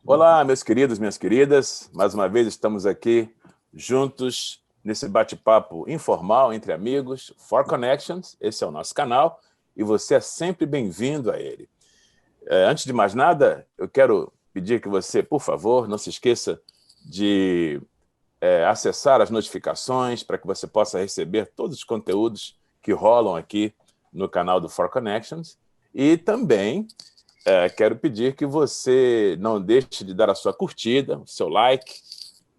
Olá, meus queridos, minhas queridas. Mais uma vez estamos aqui juntos nesse bate-papo informal entre amigos, For Connections. Esse é o nosso canal e você é sempre bem-vindo a ele. Antes de mais nada, eu quero pedir que você, por favor, não se esqueça de acessar as notificações para que você possa receber todos os conteúdos que rolam aqui no canal do For Connections. E também quero pedir que você não deixe de dar a sua curtida, o seu like,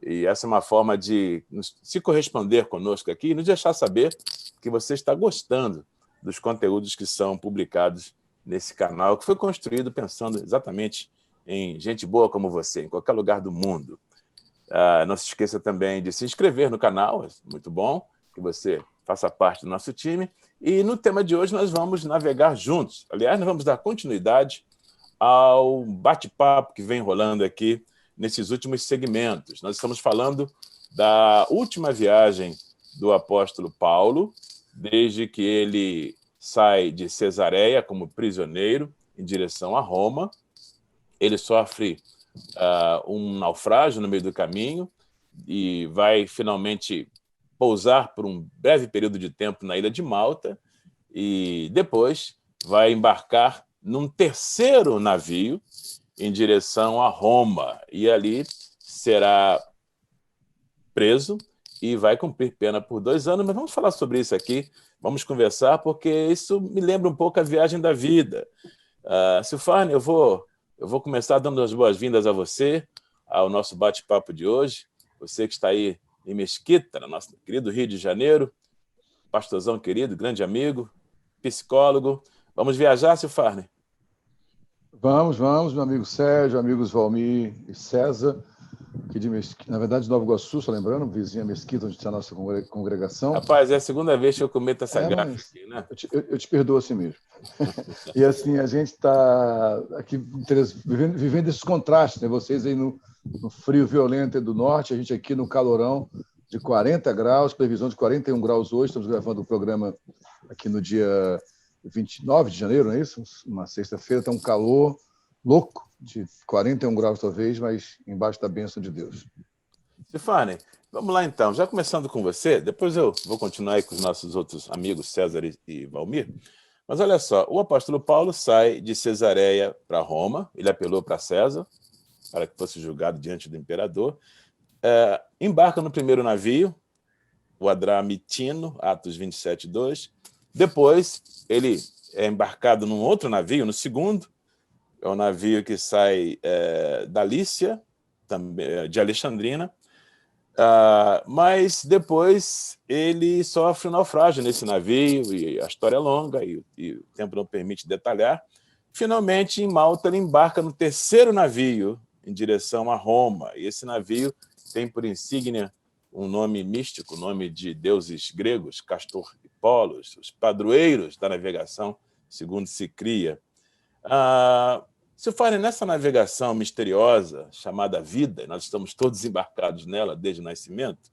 e essa é uma forma de se corresponder conosco aqui e nos deixar saber que você está gostando dos conteúdos que são publicados nesse canal, que foi construído pensando exatamente em gente boa como você, em qualquer lugar do mundo. Não se esqueça também de se inscrever no canal, é muito bom que você faça parte do nosso time. E no tema de hoje nós vamos navegar juntos. Aliás, nós vamos dar continuidade ao bate-papo que vem rolando aqui nesses últimos segmentos. Nós estamos falando da última viagem do apóstolo Paulo, desde que ele sai de Cesareia como prisioneiro em direção a Roma. Ele sofre um naufrágio no meio do caminho e vai finalmente pousar por um breve período de tempo na ilha de Malta e depois vai embarcar num terceiro navio em direção a Roma e ali será preso e vai cumprir pena por 2 anos, mas vamos falar sobre isso aqui, vamos conversar, porque isso me lembra um pouco a viagem da vida. Silfarne, eu vou começar dando as boas-vindas a você, ao nosso bate-papo de hoje. Você que está aí em Mesquita, no nosso querido Rio de Janeiro, pastorzão querido, grande amigo, psicólogo. Vamos viajar, Silfarne? Vamos, meu amigo Sérgio, amigos Valmir e César, aqui de Mesquita, na verdade de Nova Iguaçu, só lembrando, vizinha Mesquita, onde está a nossa congregação. Rapaz, é a segunda vez que eu cometo essa gafe aqui, né? Eu te perdoo assim mesmo. E assim, a gente está aqui vivendo esses contrastes, né? Vocês aí no frio violento do norte, a gente aqui no calorão de 40 graus, previsão de 41 graus hoje, estamos gravando o programa aqui no dia 29 de janeiro, não é isso? Uma sexta-feira, está um calor louco, de 41 graus talvez, mas embaixo da bênção de Deus. Silfarne, vamos lá então. Já começando com você, depois eu vou continuar aí com os nossos outros amigos César e Valmir. Mas olha só, o apóstolo Paulo sai de Cesareia para Roma, ele apelou para César, para que fosse julgado diante do imperador, embarca no primeiro navio, o Adramitino, Atos 27:2. Depois, ele é embarcado num outro navio, no segundo, é um navio que sai da Lícia, de Alexandrina, mas depois ele sofre um naufrágio nesse navio, e a história é longa, e o tempo não permite detalhar. Finalmente, em Malta, ele embarca no terceiro navio, em direção a Roma, e esse navio tem por insígnia um nome místico, nome de deuses gregos, Castor e Polos, os padroeiros da navegação, segundo se cria. Silfarne, nessa navegação misteriosa chamada vida, nós estamos todos embarcados nela desde o nascimento,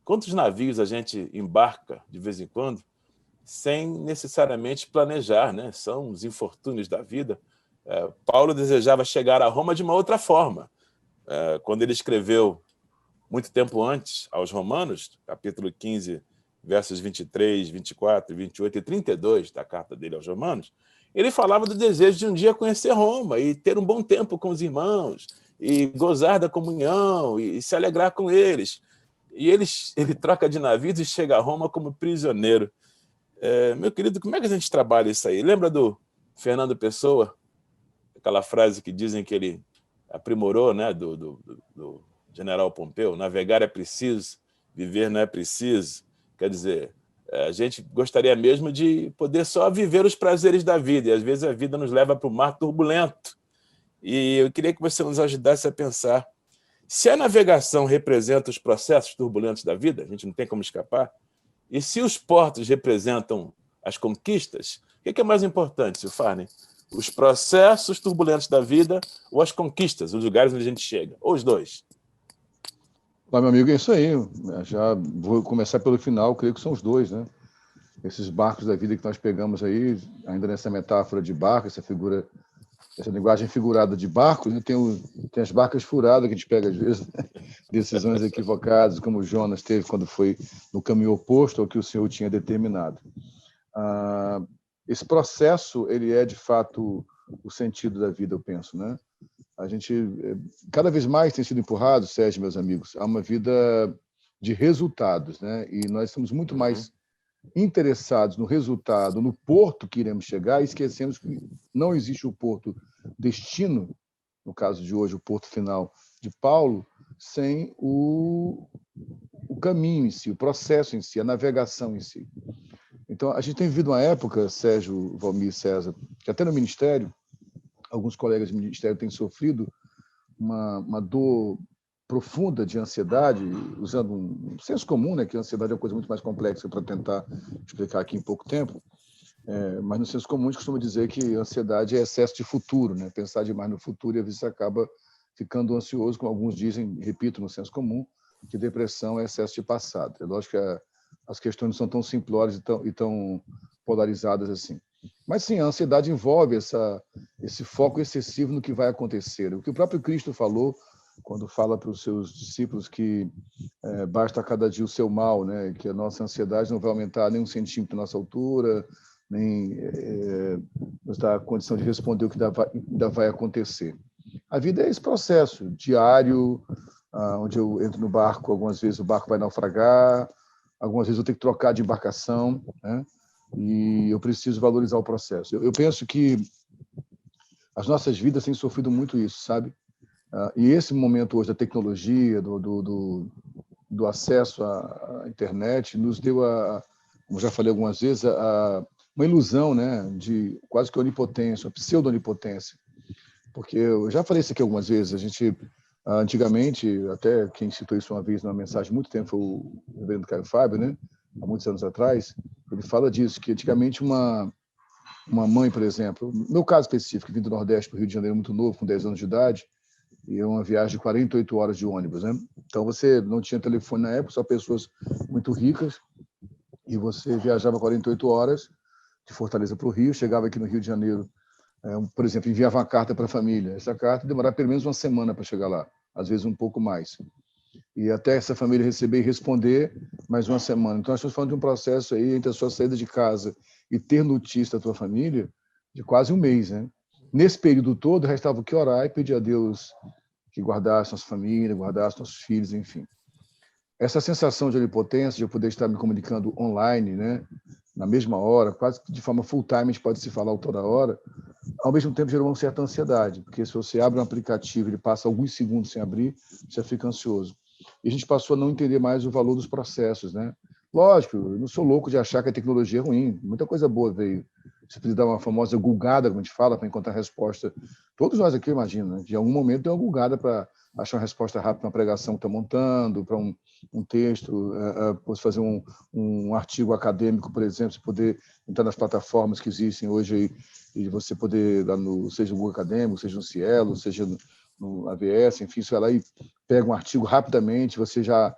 quantos navios a gente embarca de vez em quando sem necessariamente planejar, né? São os infortúnios da vida. Paulo desejava chegar a Roma de uma outra forma. Quando ele escreveu, muito tempo antes, aos Romanos, capítulo 15, versos 23, 24, 28 e 32 da carta dele aos Romanos, ele falava do desejo de um dia conhecer Roma e ter um bom tempo com os irmãos, e gozar da comunhão, e se alegrar com eles. E ele troca de navios e chega a Roma como prisioneiro. Meu querido, como é que a gente trabalha isso aí? Lembra do Fernando Pessoa? Aquela frase que dizem que ele aprimorou, né, do general Pompeu: navegar é preciso, viver não é preciso. Quer dizer, a gente gostaria mesmo de poder só viver os prazeres da vida, e às vezes a vida nos leva para o mar turbulento. E eu queria que você nos ajudasse a pensar, se a navegação representa os processos turbulentos da vida, a gente não tem como escapar, e se os portos representam as conquistas, o que é mais importante, Silfarne? Os processos turbulentos da vida ou as conquistas, os lugares onde a gente chega? Ou os dois? Lá, meu amigo, é isso aí. Já vou começar pelo final, creio que são os dois, né? Esses barcos da vida que nós pegamos aí, ainda nessa metáfora de barco, essa figura, essa linguagem figurada de barco, né? Tem as barcas furadas que a gente pega às vezes, né? Decisões equivocadas, como o Jonas teve quando foi no caminho oposto ao que o Senhor tinha determinado. Esse processo, ele é de fato o sentido da vida, eu penso, né? A gente cada vez mais tem sido empurrado, Sérgio, meus amigos, a uma vida de resultados, né? E nós estamos muito mais interessados no resultado, no porto que iremos chegar, e esquecemos que não existe o porto destino, no caso de hoje, o porto final de Paulo, sem o caminho em si, o processo em si, a navegação em si. Então, a gente tem vivido uma época, Sérgio, Valmir, César, que até no Ministério, alguns colegas do Ministério têm sofrido uma dor profunda de ansiedade, usando um senso comum, né, que a ansiedade é uma coisa muito mais complexa para tentar explicar aqui em pouco tempo, mas no senso comum a gente costuma dizer que a ansiedade é excesso de futuro, né, pensar demais no futuro e às vezes você acaba ficando ansioso, como alguns dizem, repito, no senso comum, que depressão é excesso de passado. É lógico que as questões não são tão simplórias e tão polarizadas assim. Mas sim, a ansiedade envolve esse foco excessivo no que vai acontecer. O que o próprio Cristo falou quando fala para os seus discípulos que basta cada dia o seu mal, né? Que a nossa ansiedade não vai aumentar nem um centímetro da nossa altura, nem nos dá a condição de responder o que ainda vai acontecer. A vida é esse processo diário, onde eu entro no barco, algumas vezes o barco vai naufragar, algumas vezes eu tenho que trocar de embarcação, né? E eu preciso valorizar o processo. Eu penso que as nossas vidas têm sofrido muito isso, sabe? E esse momento hoje da tecnologia, do acesso à internet, nos deu, como já falei algumas vezes, uma ilusão, né, de quase que onipotência, uma pseudo-onipotência. Porque eu já falei isso aqui algumas vezes, a gente, antigamente, até quem citou isso uma vez numa mensagem muito tempo foi o reverendo Caio Fábio, né, há muitos anos atrás, ele fala disso, que antigamente uma mãe, por exemplo, no meu caso específico, vim do Nordeste para o Rio de Janeiro muito novo, com 10 anos de idade, e é uma viagem de 48 horas de ônibus, né? Então você não tinha telefone na época, só pessoas muito ricas, e você viajava 48 horas de Fortaleza para o Rio, chegava aqui no Rio de Janeiro, por exemplo, enviava uma carta para a família. Essa carta demorava pelo menos uma semana para chegar lá, às vezes um pouco mais. E até essa família receber e responder, mais uma semana. Então, nós estamos falando de um processo aí entre a sua saída de casa e ter notícia da tua família de quase um mês, né? Nesse período todo, restava o que orar e pedir a Deus que guardasse nossa família, guardasse nossos filhos, enfim. Essa sensação de onipotência, de eu poder estar me comunicando online, né, na mesma hora, quase que de forma full-time, a gente pode se falar toda hora, ao mesmo tempo gerou uma certa ansiedade, porque se você abre um aplicativo e ele passa alguns segundos sem abrir, você fica ansioso. E a gente passou a não entender mais o valor dos processos, né? Lógico, eu não sou louco de achar que a tecnologia é ruim, muita coisa boa veio. Você precisa dar uma famosa gulgada, como a gente fala, para encontrar a resposta. Todos nós aqui, imagina, né? De algum momento tem uma gulgada para achar uma resposta rápida para uma pregação que está montando, para um texto, você fazer um artigo acadêmico, por exemplo, você poder entrar nas plataformas que existem hoje aí, e você poder, seja no Google Acadêmico, seja no Cielo, seja no AVS, enfim, você vai lá e pega um artigo rapidamente, você já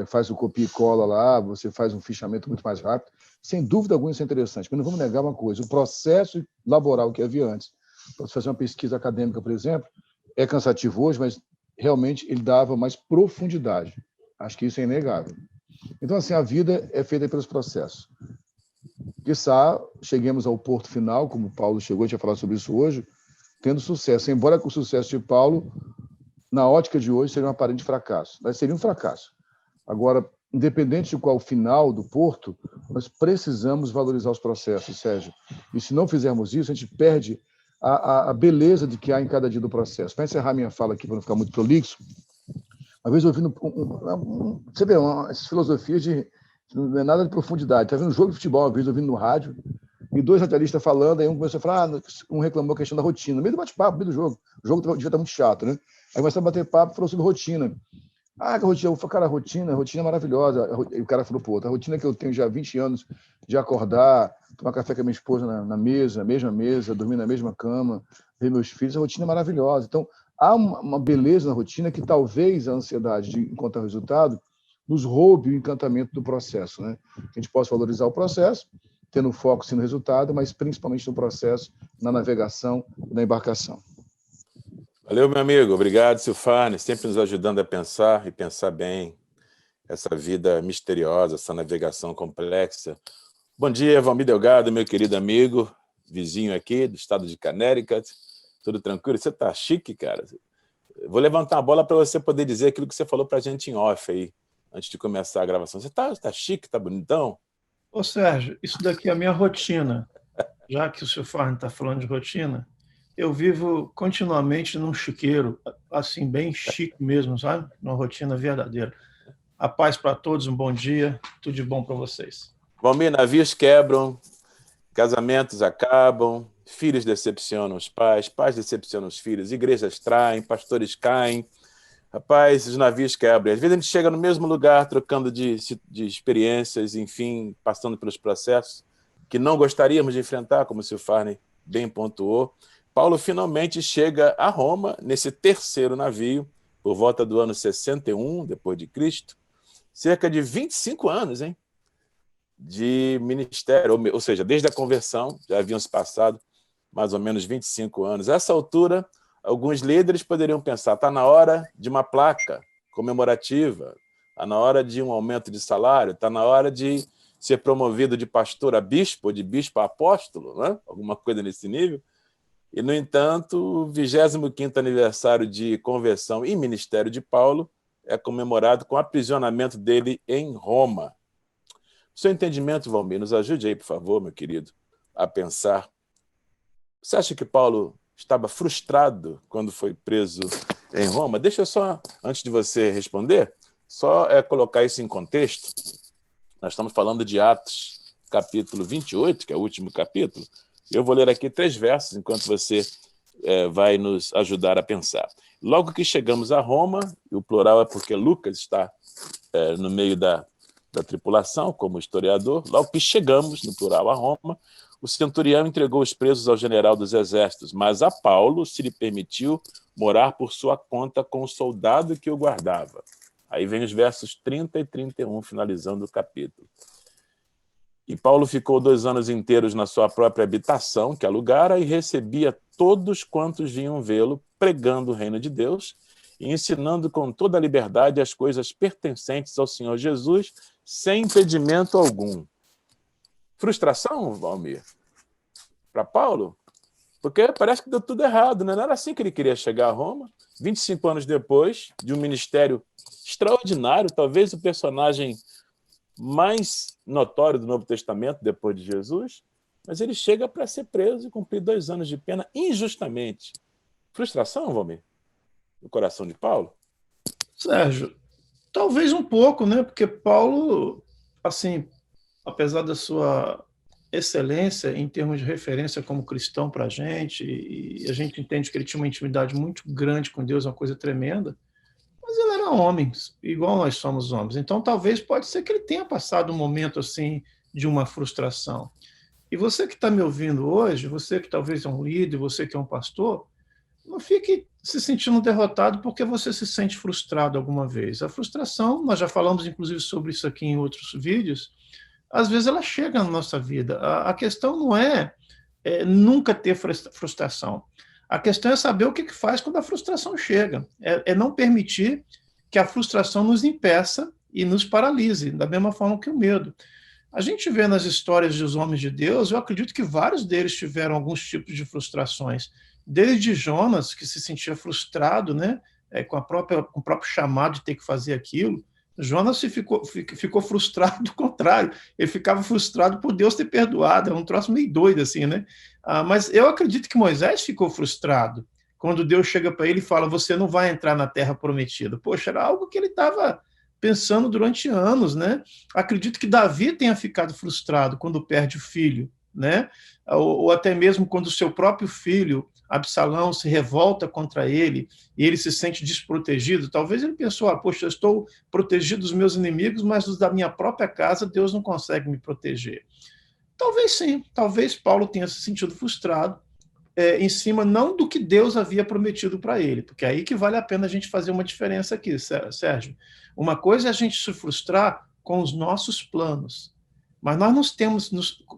faz o copia e cola lá, você faz um fichamento muito mais rápido. Sem dúvida alguma isso é interessante, mas não vamos negar uma coisa, o processo laboral que havia antes, para você fazer uma pesquisa acadêmica, por exemplo, é cansativo hoje, mas realmente ele dava mais profundidade. Acho que isso é inegável. Então, assim, a vida é feita pelos processos. Quiçá cheguemos ao porto final, como Paulo chegou, a gente vai falar sobre isso hoje, tendo sucesso. Embora com o sucesso de Paulo, na ótica de hoje, seria um aparente fracasso. Mas seria um fracasso. Agora, independente de qual o final do porto, nós precisamos valorizar os processos, Sérgio. E se não fizermos isso, a gente perde a beleza de que há em cada dia do processo. Para encerrar minha fala aqui, para não ficar muito prolixo, uma vez ouvindo você vê, essas filosofias não é nada de profundidade. Está vendo um jogo de futebol, uma vez ouvindo no rádio, e dois radialistas falando, aí um começou a falar, um reclamou a questão da rotina, no meio do bate-papo, no meio do jogo. O jogo devia estar muito chato, né? Aí começou a bater papo e falou sobre rotina. Que rotina, eu falei, cara, a rotina é maravilhosa. E o cara falou, pô, a rotina que eu tenho já há 20 anos de acordar, tomar café com a minha esposa na mesma mesa, dormir na mesma cama, ver meus filhos, a rotina é maravilhosa. Então, há uma beleza na rotina que talvez a ansiedade de encontrar o resultado nos roube o encantamento do processo, né? Que a gente possa valorizar o processo, tendo foco sim no resultado, mas principalmente no processo, na navegação e na embarcação. Valeu, meu amigo. Obrigado, Silfarne, sempre nos ajudando a pensar e pensar bem essa vida misteriosa, essa navegação complexa. Bom dia, Valmir Delgado, meu querido amigo, vizinho aqui do estado de Connecticut. Tudo tranquilo? Você tá chique, cara? Vou levantar a bola para você poder dizer aquilo que você falou para a gente em off aí, antes de começar a gravação. Você tá chique, tá bonitão? Ô, Sérgio, isso daqui é a minha rotina. Já que o senhor Farn está falando de rotina, eu vivo continuamente num chiqueiro, assim, bem chique mesmo, sabe? Uma rotina verdadeira. A paz para todos, um bom dia, tudo de bom para vocês. Valmir, navios quebram, casamentos acabam, filhos decepcionam os pais, pais decepcionam os filhos, igrejas traem, pastores caem. Rapaz, os navios quebram. Às vezes a gente chega no mesmo lugar, trocando de experiências, enfim, passando pelos processos que não gostaríamos de enfrentar, como o Silfarne bem pontuou. Paulo finalmente chega a Roma, nesse terceiro navio, por volta do ano 61, depois de Cristo. Cerca de 25 anos, hein, de ministério, ou seja, desde a conversão, já haviam se passado mais ou menos 25 anos. A essa altura, alguns líderes poderiam pensar, está na hora de uma placa comemorativa, está na hora de um aumento de salário, está na hora de ser promovido de pastor a bispo, ou de bispo a apóstolo, né? Alguma coisa nesse nível. E, no entanto, o 25º aniversário de conversão e ministério de Paulo é comemorado com o aprisionamento dele em Roma. Seu entendimento, Valmir, nos ajude aí, por favor, meu querido, a pensar. Você acha que Paulo estava frustrado quando foi preso em Roma? Deixa eu só, antes de você responder, só colocar isso em contexto. Nós estamos falando de Atos, capítulo 28, que é o último capítulo. Eu vou ler aqui 3 versos, enquanto você vai nos ajudar a pensar. Logo que chegamos a Roma, e o plural é porque Lucas está no meio da tripulação, como historiador, logo que chegamos, no plural, a Roma, o centurião entregou os presos ao general dos exércitos, mas a Paulo se lhe permitiu morar por sua conta com o soldado que o guardava. Aí vem os versos 30 e 31, finalizando o capítulo. E Paulo ficou 2 anos inteiros na sua própria habitação, que alugara, e recebia todos quantos vinham vê-lo, pregando o reino de Deus e ensinando com toda a liberdade as coisas pertencentes ao Senhor Jesus, sem impedimento algum. Frustração, Valmir? Para Paulo? Porque parece que deu tudo errado, né? Não era assim que ele queria chegar a Roma. 25 anos depois, de um ministério extraordinário, talvez o personagem mais notório do Novo Testamento, depois de Jesus, mas ele chega para ser preso e cumprir 2 anos de pena injustamente. Frustração, Valmir? No coração de Paulo? Sérgio, talvez um pouco, né? Porque Paulo, assim, apesar da sua excelência em termos de referência como cristão para a gente, e a gente entende que ele tinha uma intimidade muito grande com Deus, uma coisa tremenda, mas ele era homem, igual nós somos homens. Então, talvez pode ser que ele tenha passado um momento assim de uma frustração. E você que está me ouvindo hoje, você que talvez é um líder, você que é um pastor, não fique se sentindo derrotado porque você se sente frustrado alguma vez. A frustração, nós já falamos inclusive sobre isso aqui em outros vídeos, às vezes ela chega na nossa vida. A questão não é nunca ter frustração. A questão é saber o que faz quando a frustração chega. É não permitir que a frustração nos impeça e nos paralise, da mesma forma que o medo. A gente vê nas histórias dos homens de Deus, eu acredito que vários deles tiveram alguns tipos de frustrações. Desde Jonas, que se sentia frustrado, né, com o próprio chamado de ter que fazer aquilo. Jonas ficou frustrado do contrário. Ele ficava frustrado por Deus ter perdoado. É um troço meio doido, assim, né? Mas eu acredito que Moisés ficou frustrado quando Deus chega para ele e fala: você não vai entrar na terra prometida. Poxa, era algo que ele estava pensando durante anos, né? Acredito que Davi tenha ficado frustrado quando perde o filho, né? Ou até mesmo quando o seu próprio filho, Absalão, se revolta contra ele e ele se sente desprotegido. Talvez ele pensou: poxa, eu estou protegido dos meus inimigos, mas dos da minha própria casa Deus não consegue me proteger. Talvez sim, talvez Paulo tenha se sentido frustrado em cima não do que Deus havia prometido para ele, porque é aí que vale a pena a gente fazer uma diferença aqui, Sérgio. Uma coisa é a gente se frustrar com os nossos planos, mas nós não temos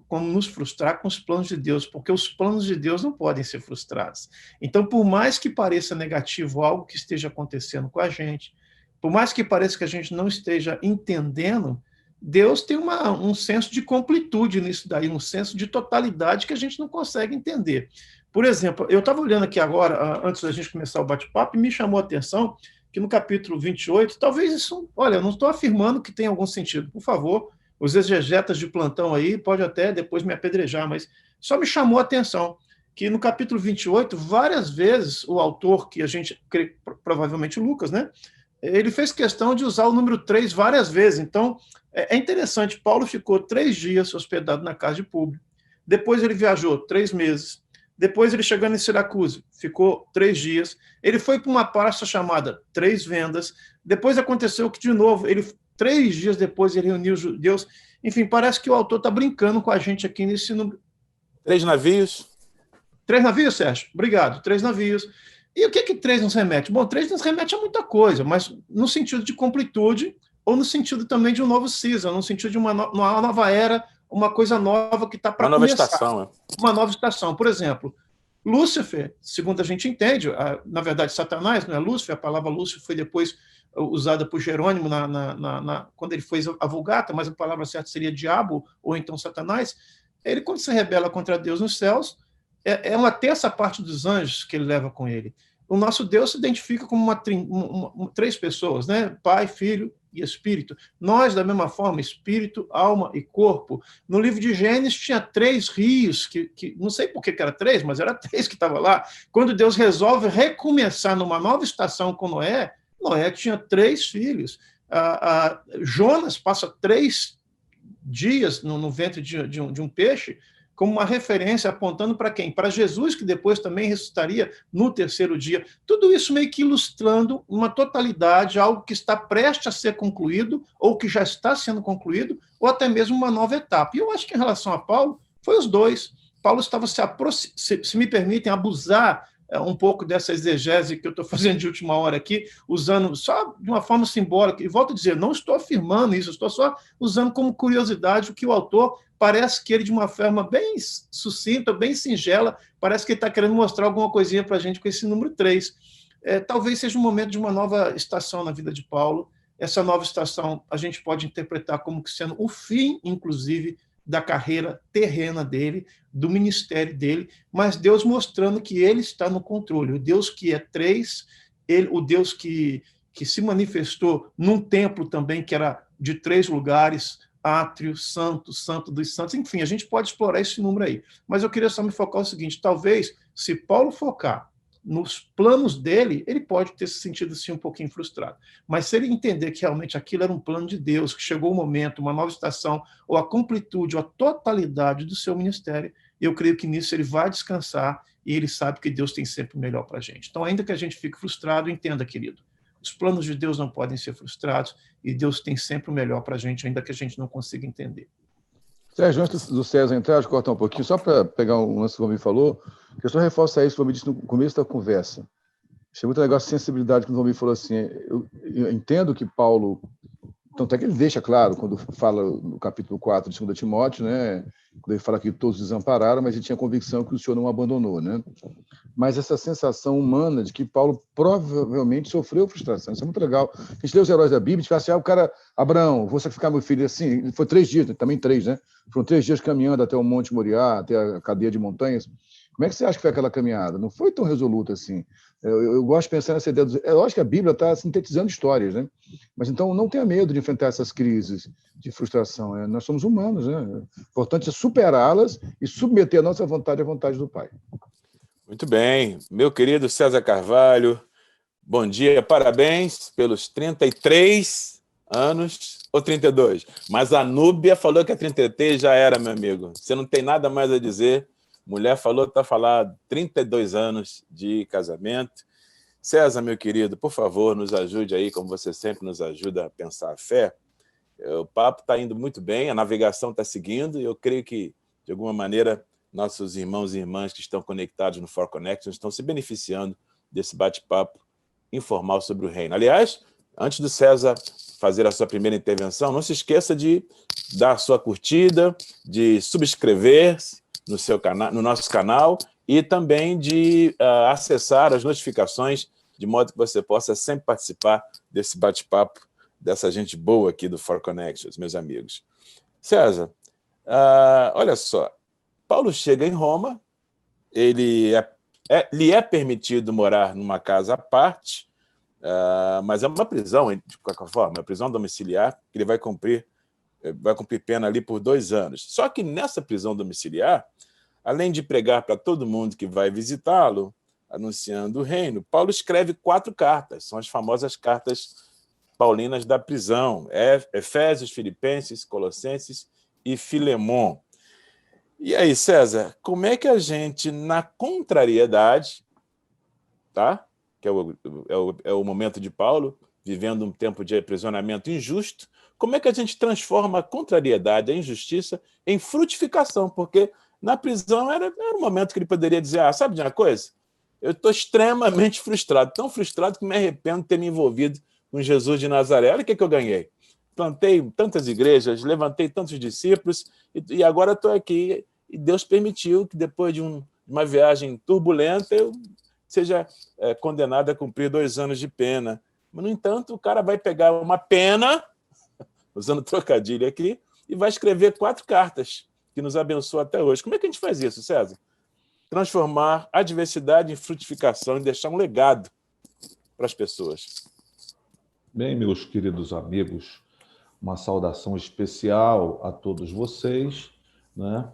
como nos frustrar com os planos de Deus, porque os planos de Deus não podem ser frustrados. Então, por mais que pareça negativo algo que esteja acontecendo com a gente, por mais que pareça que a gente não esteja entendendo, Deus tem um senso de completude nisso daí, um senso de totalidade que a gente não consegue entender. Por exemplo, eu estava olhando aqui agora, antes da gente começar o bate-papo, e me chamou a atenção que no capítulo 28, talvez isso, olha, eu não estou afirmando que tem algum sentido, por favor, os exegetas de plantão aí pode até depois me apedrejar, mas só me chamou a atenção que no capítulo 28, várias vezes o autor, que a gente crê, provavelmente Lucas, né, ele fez questão de usar o número 3 várias vezes. Então, é interessante, Paulo ficou 3 dias hospedado na casa de Públio, depois ele viajou 3 meses, depois ele chegando em Siracusa, ficou 3 dias, ele foi para uma praça chamada 3 Vendas, depois aconteceu que, de novo, 3 dias depois ele reuniu os judeus. Enfim, parece que o autor está brincando com a gente aqui nesse número. 3 navios? 3 navios, Sérgio? Obrigado, 3 navios. E o que 3 nos remete? Bom, 3 nos remete a muita coisa, mas no sentido de completude, ou no sentido também de um novo season, no sentido de uma nova era, uma coisa nova que está para começar. Uma nova estação. Uma nova estação. Por exemplo, Lúcifer, segundo a gente entende, na verdade, Satanás, não é Lúcifer, a palavra Lúcifer foi depois usada por Jerônimo quando ele fez a Vulgata, mas a palavra certa seria diabo, ou então Satanás. Ele, quando se rebela contra Deus nos céus, é uma terça parte dos anjos que ele leva com ele. O nosso Deus se identifica como 3 pessoas, né? Pai, Filho e Espírito. Nós, da mesma forma, Espírito, alma e corpo. No livro de Gênesis tinha 3 rios, que não sei por que era 3, mas era 3 que estavam lá. Quando Deus resolve recomeçar numa nova estação com Noé tinha 3 filhos. Jonas passa 3 dias no ventre de um peixe, como uma referência apontando para quem? Para Jesus, que depois também ressuscitaria no 3º dia. Tudo isso meio que ilustrando uma totalidade, algo que está prestes a ser concluído, ou que já está sendo concluído, ou até mesmo uma nova etapa. E eu acho que em relação a Paulo, foi os dois. Paulo estava se me permitem abusar um pouco dessa exegese que eu estou fazendo de última hora aqui, usando só de uma forma simbólica, e volto a dizer, não estou afirmando isso, estou só usando como curiosidade o que o autor, parece que ele, de uma forma bem sucinta, bem singela, parece que ele está querendo mostrar alguma coisinha para a gente com esse número 3. Talvez seja o momento de uma nova estação na vida de Paulo. Essa nova estação a gente pode interpretar como sendo o fim, inclusive, da carreira terrena dele, do ministério dele, mas Deus mostrando que ele está no controle. O Deus que é 3, o Deus que se manifestou num templo também, que era de 3 lugares, átrio, santo, santo dos santos, enfim, a gente pode explorar esse número aí. Mas eu queria só me focar o seguinte, talvez, se Paulo focar nos planos dele, ele pode ter se sentido assim um pouquinho frustrado. Mas se ele entender que realmente aquilo era um plano de Deus, que chegou o momento, uma nova estação, ou a completude, ou a totalidade do seu ministério, eu creio que nisso ele vai descansar e ele sabe que Deus tem sempre o melhor para a gente. Então, ainda que a gente fique frustrado, entenda, querido, os planos de Deus não podem ser frustrados e Deus tem sempre o melhor para a gente, ainda que a gente não consiga entender. Sérgio, antes do César entrar, deixa eu cortar um pouquinho, só para pegar um lance que o Valmir falou, que eu só reforço isso que o Valmir disse no começo da conversa. Achei muito legal a sensibilidade que o Valmir falou assim. Eu entendo que Paulo, tanto é que ele deixa claro, quando fala no capítulo 4 de 2 Timóteo, né, quando ele fala que todos desampararam, mas ele tinha a convicção que o Senhor não abandonou. Né? Mas essa sensação humana de que Paulo provavelmente sofreu frustração, isso é muito legal. A gente lê os heróis da Bíblia e fala assim, o cara, Abraão, vou sacrificar meu filho, assim, foi 3 dias, também 3, né? Foram 3 dias caminhando até o Monte Moriá, até a cadeia de montanhas. Como é que você acha que foi aquela caminhada? Não foi tão resoluta assim. Eu gosto de pensar nessa ideia. É lógico que a Bíblia está sintetizando histórias, né? Mas então não tenha medo de enfrentar essas crises de frustração. Nós somos humanos, né? O importante é superá-las e submeter a nossa vontade à vontade do Pai. Muito bem. Meu querido César Carvalho, bom dia, parabéns pelos 33 anos ou 32. Mas a Núbia falou que a 33 já era, meu amigo. Você não tem nada mais a dizer. Mulher falou que está falando 32 anos de casamento. César, meu querido, por favor, nos ajude aí, como você sempre nos ajuda a pensar a fé. O papo está indo muito bem, a navegação está seguindo, e eu creio que, de alguma maneira, nossos irmãos e irmãs que estão conectados no For Connections estão se beneficiando desse bate-papo informal sobre o reino. Aliás, antes do César fazer a sua primeira intervenção, não se esqueça de dar a sua curtida, de subscrever no nosso canal e também de acessar as notificações, de modo que você possa sempre participar desse bate-papo, dessa gente boa aqui do For Connections, meus amigos. César, olha só, Paulo chega em Roma, lhe é permitido morar numa casa à parte, mas é uma prisão, de qualquer forma, uma prisão domiciliar, que ele vai cumprir pena ali por 2 anos. Só que nessa prisão domiciliar, além de pregar para todo mundo que vai visitá-lo, anunciando o reino, Paulo escreve 4 cartas, são as famosas cartas paulinas da prisão, Efésios, Filipenses, Colossenses e Filemon. E aí, César, como é que a gente, na contrariedade, tá? Que é o momento de Paulo, vivendo um tempo de aprisionamento injusto, como é que a gente transforma a contrariedade, a injustiça, em frutificação? Porque na prisão era um momento que ele poderia dizer, sabe de uma coisa? Eu estou extremamente frustrado, tão frustrado que me arrependo de ter me envolvido com Jesus de Nazaré. Olha o que eu ganhei. Plantei tantas igrejas, levantei tantos discípulos, e agora estou aqui. E Deus permitiu que, depois de uma viagem turbulenta, eu seja condenado a cumprir 2 anos de pena. Mas, no entanto, o cara vai pegar uma pena, usando trocadilho aqui, e vai escrever 4 cartas que nos abençoam até hoje. Como é que a gente faz isso, César? Transformar a adversidade em frutificação e deixar um legado para as pessoas. Bem, meus queridos amigos, uma saudação especial a todos vocês, né?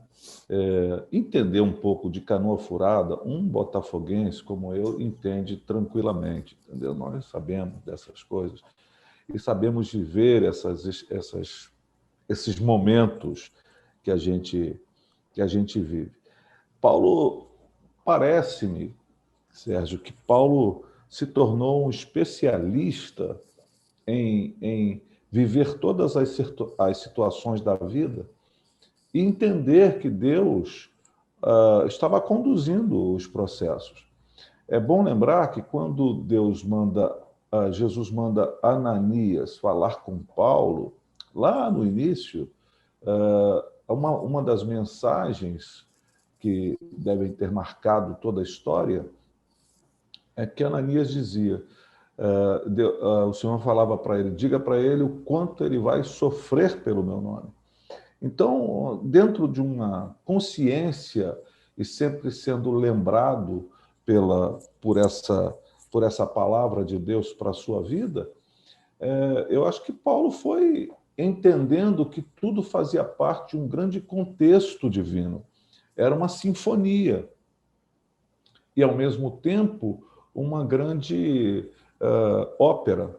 Entender um pouco de canoa furada, um botafoguense como eu entende tranquilamente, entendeu? Nós sabemos dessas coisas e sabemos viver esses momentos que a gente vive. Paulo, parece-me, Sérgio, que Paulo se tornou um especialista em viver todas as situações da vida e entender que Deus estava conduzindo os processos. É bom lembrar que quando Jesus manda Ananias falar com Paulo, lá no início, uma das mensagens que devem ter marcado toda a história é que Ananias dizia, o Senhor falava para ele, diga para ele o quanto ele vai sofrer pelo meu nome. Então, dentro de uma consciência e sempre sendo lembrado por essa palavra de Deus para a sua vida, eu acho que Paulo foi entendendo que tudo fazia parte de um grande contexto divino. Era uma sinfonia. E, ao mesmo tempo, uma grande ópera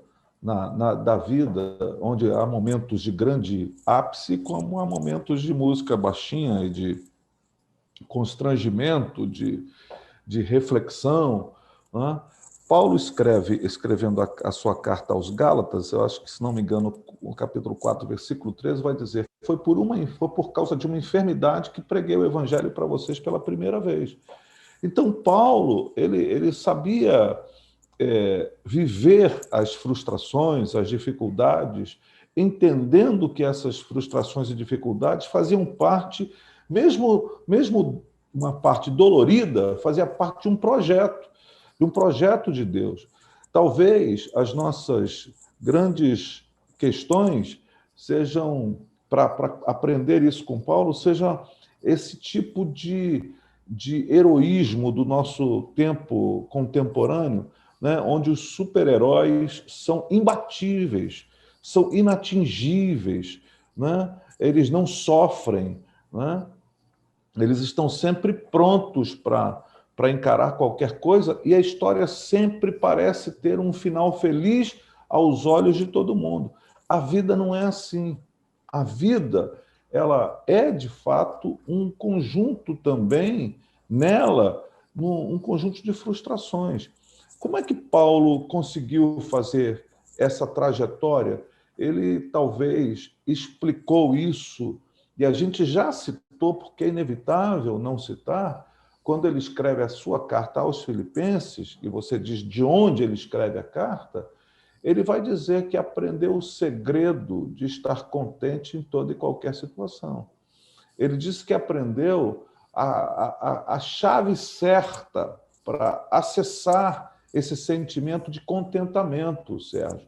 da vida, onde há momentos de grande ápice, como há momentos de música baixinha e de constrangimento, de reflexão. Né? Paulo escrevendo a sua carta aos Gálatas, eu acho que, se não me engano, no capítulo 4, versículo 13, vai dizer, foi por causa de uma enfermidade que preguei o evangelho para vocês pela primeira vez. Então, Paulo, ele sabia viver as frustrações, as dificuldades, entendendo que essas frustrações e dificuldades faziam parte, mesmo uma parte dolorida, fazia parte de um projeto de Deus. Talvez as nossas grandes questões sejam, para aprender isso com Paulo, seja esse tipo de heroísmo do nosso tempo contemporâneo, né, onde os super-heróis são imbatíveis, são inatingíveis, né? Eles não sofrem, né? Eles estão sempre prontos para encarar qualquer coisa e a história sempre parece ter um final feliz aos olhos de todo mundo. A vida não é assim. A vida, ela é, de fato, um conjunto também, nela, um conjunto de frustrações. Como é que Paulo conseguiu fazer essa trajetória? Ele talvez explicou isso, e a gente já citou citou porque é inevitável não citar, quando ele escreve a sua carta aos Filipenses, e você diz de onde ele escreve a carta, ele vai dizer que aprendeu o segredo de estar contente em toda e qualquer situação. Ele disse que aprendeu a chave certa para acessar esse sentimento de contentamento, Sérgio.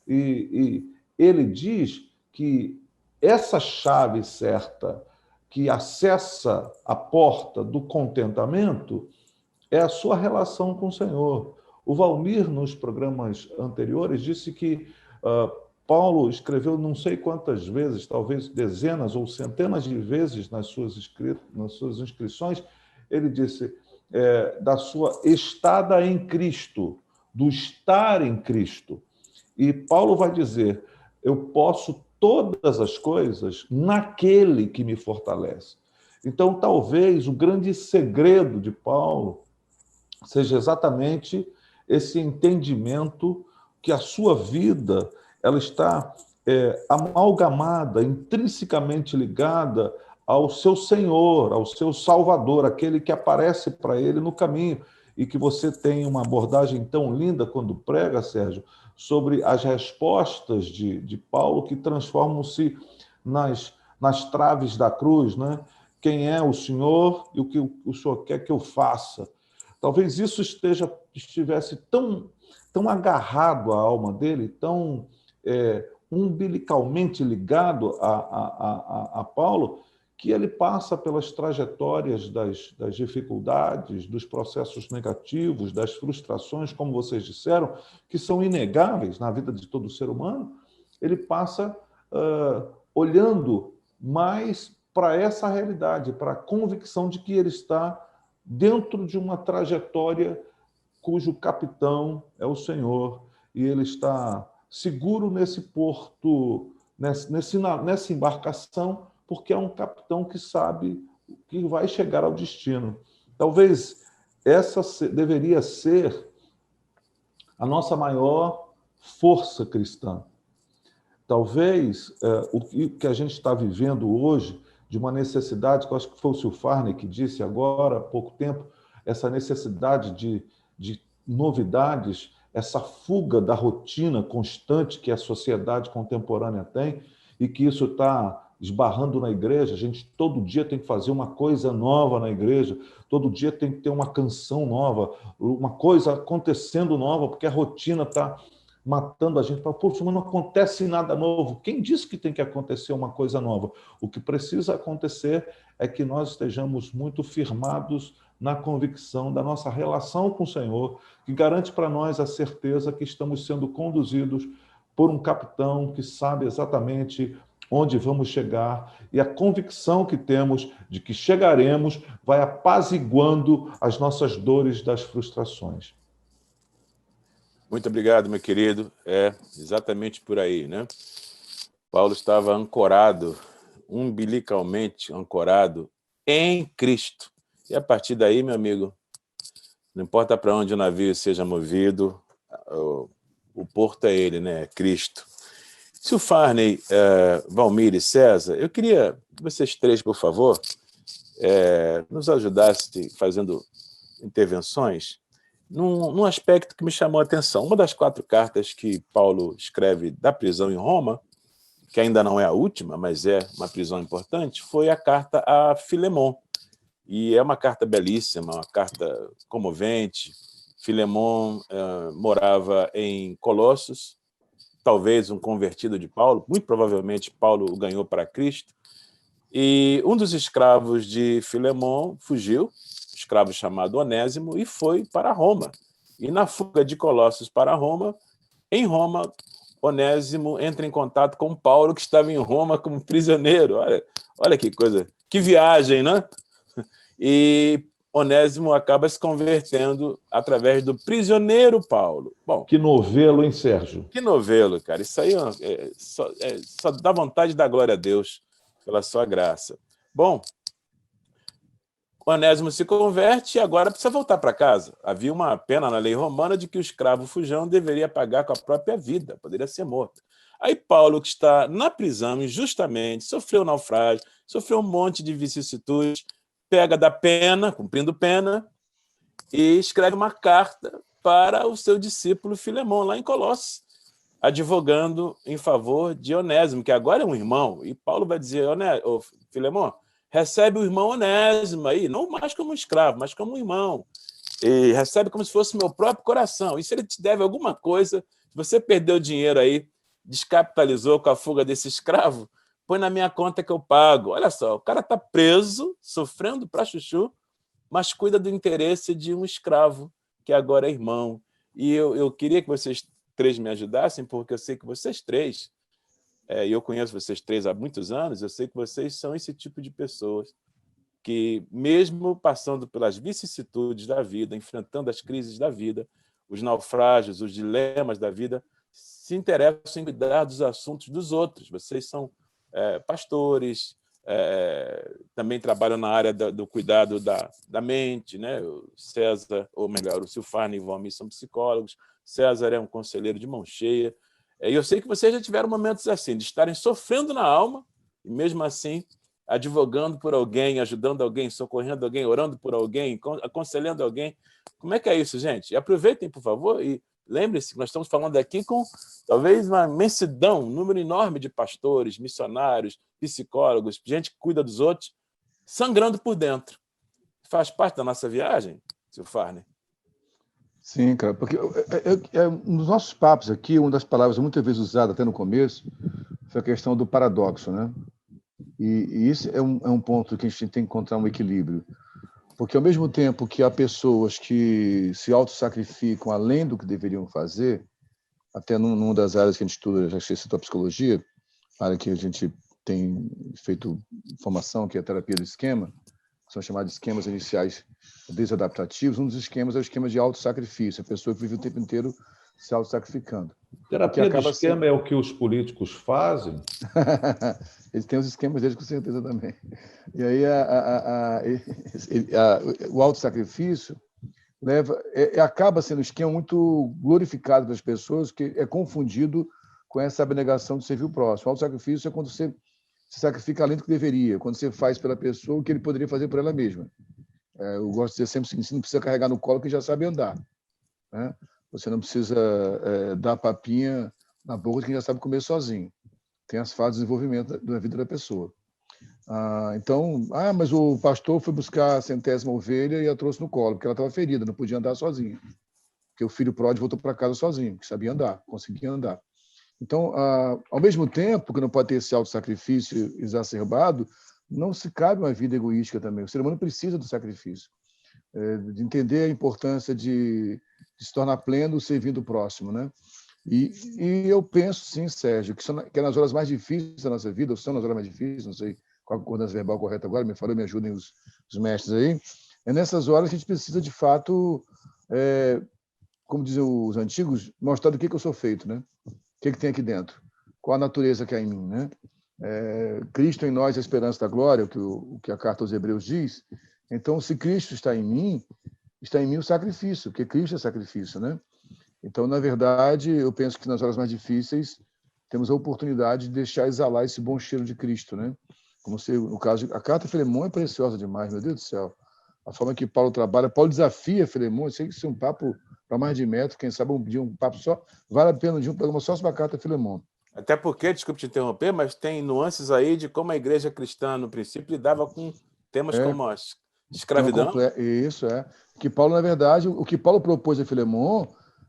E ele diz que essa chave certa que acessa a porta do contentamento é a sua relação com o Senhor. O Valmir, nos programas anteriores, disse que Paulo escreveu não sei quantas vezes, talvez dezenas ou centenas de vezes nas suas inscrições, ele disse da sua estada em Cristo, do estar em Cristo. E Paulo vai dizer, eu posso todas as coisas naquele que me fortalece. Então, talvez o grande segredo de Paulo seja exatamente esse entendimento que a sua vida ela está amalgamada, intrinsecamente ligada ao seu Senhor, ao seu Salvador, aquele que aparece para ele no caminho. E que você tem uma abordagem tão linda quando prega, Sérgio, sobre as respostas de Paulo que transformam-se nas traves da cruz, né? Quem é o Senhor e o que o Senhor quer que eu faça. Talvez isso estivesse tão agarrado à alma dele, tão umbilicalmente ligado a Paulo, que ele passa pelas trajetórias das dificuldades, dos processos negativos, das frustrações, como vocês disseram, que são inegáveis na vida de todo ser humano, ele passa olhando mais para essa realidade, para a convicção de que ele está dentro de uma trajetória cujo capitão é o Senhor, e ele está seguro nesse porto, nessa embarcação, porque é um capitão que sabe que vai chegar ao destino. Talvez essa deveria ser a nossa maior força cristã. Talvez o que a gente está vivendo hoje, de uma necessidade, que eu acho que foi o Sil Farney que disse agora, há pouco tempo, essa necessidade de novidades, essa fuga da rotina constante que a sociedade contemporânea tem, e que isso está esbarrando na igreja. A gente todo dia tem que fazer uma coisa nova na igreja, todo dia tem que ter uma canção nova, uma coisa acontecendo nova, porque a rotina está matando a gente. Poxa, mas não acontece nada novo. Quem disse que tem que acontecer uma coisa nova? O que precisa acontecer é que nós estejamos muito firmados na convicção da nossa relação com o Senhor, que garante para nós a certeza que estamos sendo conduzidos por um capitão que sabe exatamente onde vamos chegar, e a convicção que temos de que chegaremos vai apaziguando as nossas dores das frustrações. Muito obrigado, meu querido. É exatamente por aí, né? Paulo estava ancorado, umbilicalmente ancorado em Cristo. E a partir daí, meu amigo, não importa para onde o navio seja movido, o porto é ele, né? É Cristo. Sil Farney, Valmir e César, eu queria que vocês três, por favor, nos ajudassem fazendo intervenções num aspecto que me chamou a atenção. Uma das 4 cartas que Paulo escreve da prisão em Roma, que ainda não é a última, mas é uma prisão importante, foi a carta a Filemon. E é uma carta belíssima, uma carta comovente. Filemon morava em Colossos, talvez um convertido de Paulo, muito provavelmente Paulo o ganhou para Cristo, e um dos escravos de Filemon fugiu, escravo chamado Onésimo, e foi para Roma. E na fuga de Colossos para Roma, em Roma, Onésimo entra em contato com Paulo, que estava em Roma como prisioneiro. Olha que coisa, que viagem, né? E Onésimo acaba se convertendo através do prisioneiro Paulo. Bom, que novelo, hein, Sérgio? Que novelo, cara. Isso aí só dá vontade de dar glória a Deus pela sua graça. Bom, Onésimo se converte e agora precisa voltar para casa. Havia uma pena na lei romana de que o escravo fujão deveria pagar com a própria vida, poderia ser morto. Aí Paulo, que está na prisão injustamente, sofreu naufrágio, sofreu um monte de vicissitudes, pega da pena, cumprindo pena, e escreve uma carta para o seu discípulo Filemão, lá em Colossos, advogando em favor de Onésimo, que agora é um irmão. E Paulo vai dizer, Filemão, recebe o irmão Onésimo aí, não mais como um escravo, mas como um irmão. E recebe como se fosse meu próprio coração. E se ele te deve alguma coisa, se você perdeu dinheiro aí, descapitalizou com a fuga desse escravo, põe na minha conta que eu pago. Olha só, o cara está preso, sofrendo para chuchu, mas cuida do interesse de um escravo, que agora é irmão. E eu queria que vocês três me ajudassem, porque eu sei que vocês três, e eu conheço vocês três há muitos anos, eu sei que vocês são esse tipo de pessoas que, mesmo passando pelas vicissitudes da vida, enfrentando as crises da vida, os naufrágios, os dilemas da vida, se interessam em cuidar dos assuntos dos outros. Vocês são pastores, também trabalham na área do cuidado da mente, né? O César, ou melhor, o Silfarne e o Valmir são psicólogos, César é um conselheiro de mão cheia. E eu sei que vocês já tiveram momentos assim, de estarem sofrendo na alma, e mesmo assim, advogando por alguém, ajudando alguém, socorrendo alguém, orando por alguém, aconselhando alguém. Como é que é isso, gente? E aproveitem, por favor, e lembre-se que nós estamos falando aqui com talvez uma imensidão, um número enorme de pastores, missionários, psicólogos, gente que cuida dos outros, sangrando por dentro. Faz parte da nossa viagem, Silfarne? Sim, cara, porque nos nossos papos aqui, uma das palavras muitas vezes usadas até no começo foi a questão do paradoxo, né? E isso é um ponto que a gente tem que encontrar um equilíbrio. Porque, ao mesmo tempo que há pessoas que se autossacrificam além do que deveriam fazer, até numa das áreas que a gente estuda, já que você citou a psicologia, a área que a gente tem feito formação, que é a terapia do esquema, que são chamados de esquemas iniciais desadaptativos. Um dos esquemas é o esquema de autossacrifício, a pessoa que vive o tempo inteiro se autossacrificando. Terapia do esquema é o que os políticos fazem? Eles têm os esquemas deles, com certeza, também. E aí o autossacrifício acaba sendo um esquema muito glorificado pelas pessoas, que é confundido com essa abnegação de servir o próximo. O autossacrifício é quando você se sacrifica além do que deveria, quando você faz pela pessoa o que ele poderia fazer por ela mesma. Eu gosto de dizer sempre que você não precisa carregar no colo quem já sabe andar, né? Você não precisa dar papinha na boca de quem já sabe comer sozinho. Tem as fases de desenvolvimento da vida da pessoa. Então, mas o pastor foi buscar a 100ª ovelha e a trouxe no colo, porque ela estava ferida, não podia andar sozinha. Porque o filho pródigo voltou para casa sozinho, que sabia andar, conseguia andar. Então, ao mesmo tempo que não pode ter esse autossacrifício exacerbado, não se cabe uma vida egoística também. O ser humano precisa do sacrifício, de entender a importância de se tornar pleno servindo o próximo, né? E eu penso, sim, Sérgio, que é nas horas mais difíceis da nossa vida, ou são nas horas mais difíceis, não sei qual a concordância verbal correta agora, me ajudem os mestres aí, é nessas horas que a gente precisa, de fato, como dizem os antigos, mostrar do que eu sou feito, né? O que tem aqui dentro? Qual a natureza que há em mim, né? Cristo em nós, a esperança da glória, o que a carta aos Hebreus diz. Então, se Cristo está em mim o sacrifício, porque Cristo é sacrifício, né? Então, na verdade, eu penso que nas horas mais difíceis temos a oportunidade de deixar exalar esse bom cheiro de Cristo, né? Como se, no caso, a carta de Filemão é preciosa demais, meu Deus do céu. A forma que Paulo trabalha, Paulo desafia Filemão, eu sei que isso é um papo para mais de metro, quem sabe um papo só, vale a pena um programa só sobre a carta de Filemão. Até porque, desculpe te interromper, mas tem nuances aí de como a igreja cristã, no princípio, lidava com temas como a escravidão. Isso, que Paulo, na verdade, o que Paulo propôs a Filemão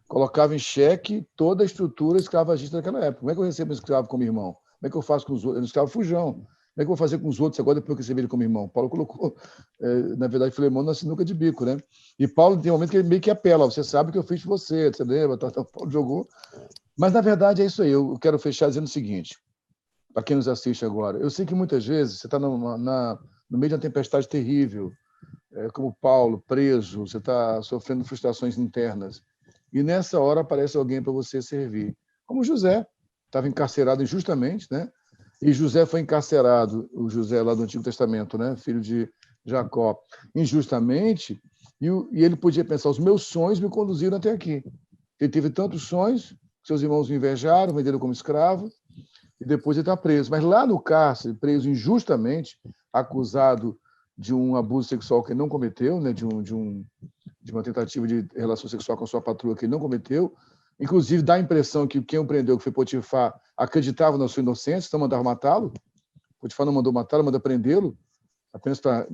colocava em xeque toda a estrutura escravagista daquela época. Como é que eu recebo um escravo como irmão? Como é que eu faço com os outros? Um escravo fujão. Como é que eu vou fazer com os outros agora depois que eu recebi ele como irmão? Paulo colocou, na verdade, Filemão na sinuca de bico, né? E Paulo tem um momento que ele meio que apela, você sabe que eu fiz por você lembra? Paulo jogou. Mas, na verdade, é isso aí. Eu quero fechar dizendo o seguinte, para quem nos assiste agora. Eu sei que muitas vezes você está no meio de uma tempestade terrível, como Paulo, preso, você está sofrendo frustrações internas. E nessa hora aparece alguém para você servir. Como José, estava encarcerado injustamente, né? E José foi encarcerado, o José lá do Antigo Testamento, né? Filho de Jacó, injustamente, e ele podia pensar, os meus sonhos me conduziram até aqui. Ele teve tantos sonhos, seus irmãos o invejaram, venderam como escravo, e depois ele está preso. Mas lá no cárcere, preso injustamente, acusado de um abuso sexual que ele não cometeu, né, de uma tentativa de relação sexual com a sua patroa que ele não cometeu, inclusive dá a impressão que quem o prendeu, que foi Potifar, acreditava na sua inocência, então mandava matá-lo. Potifar não mandou matá-lo, mandou prendê-lo, apenas para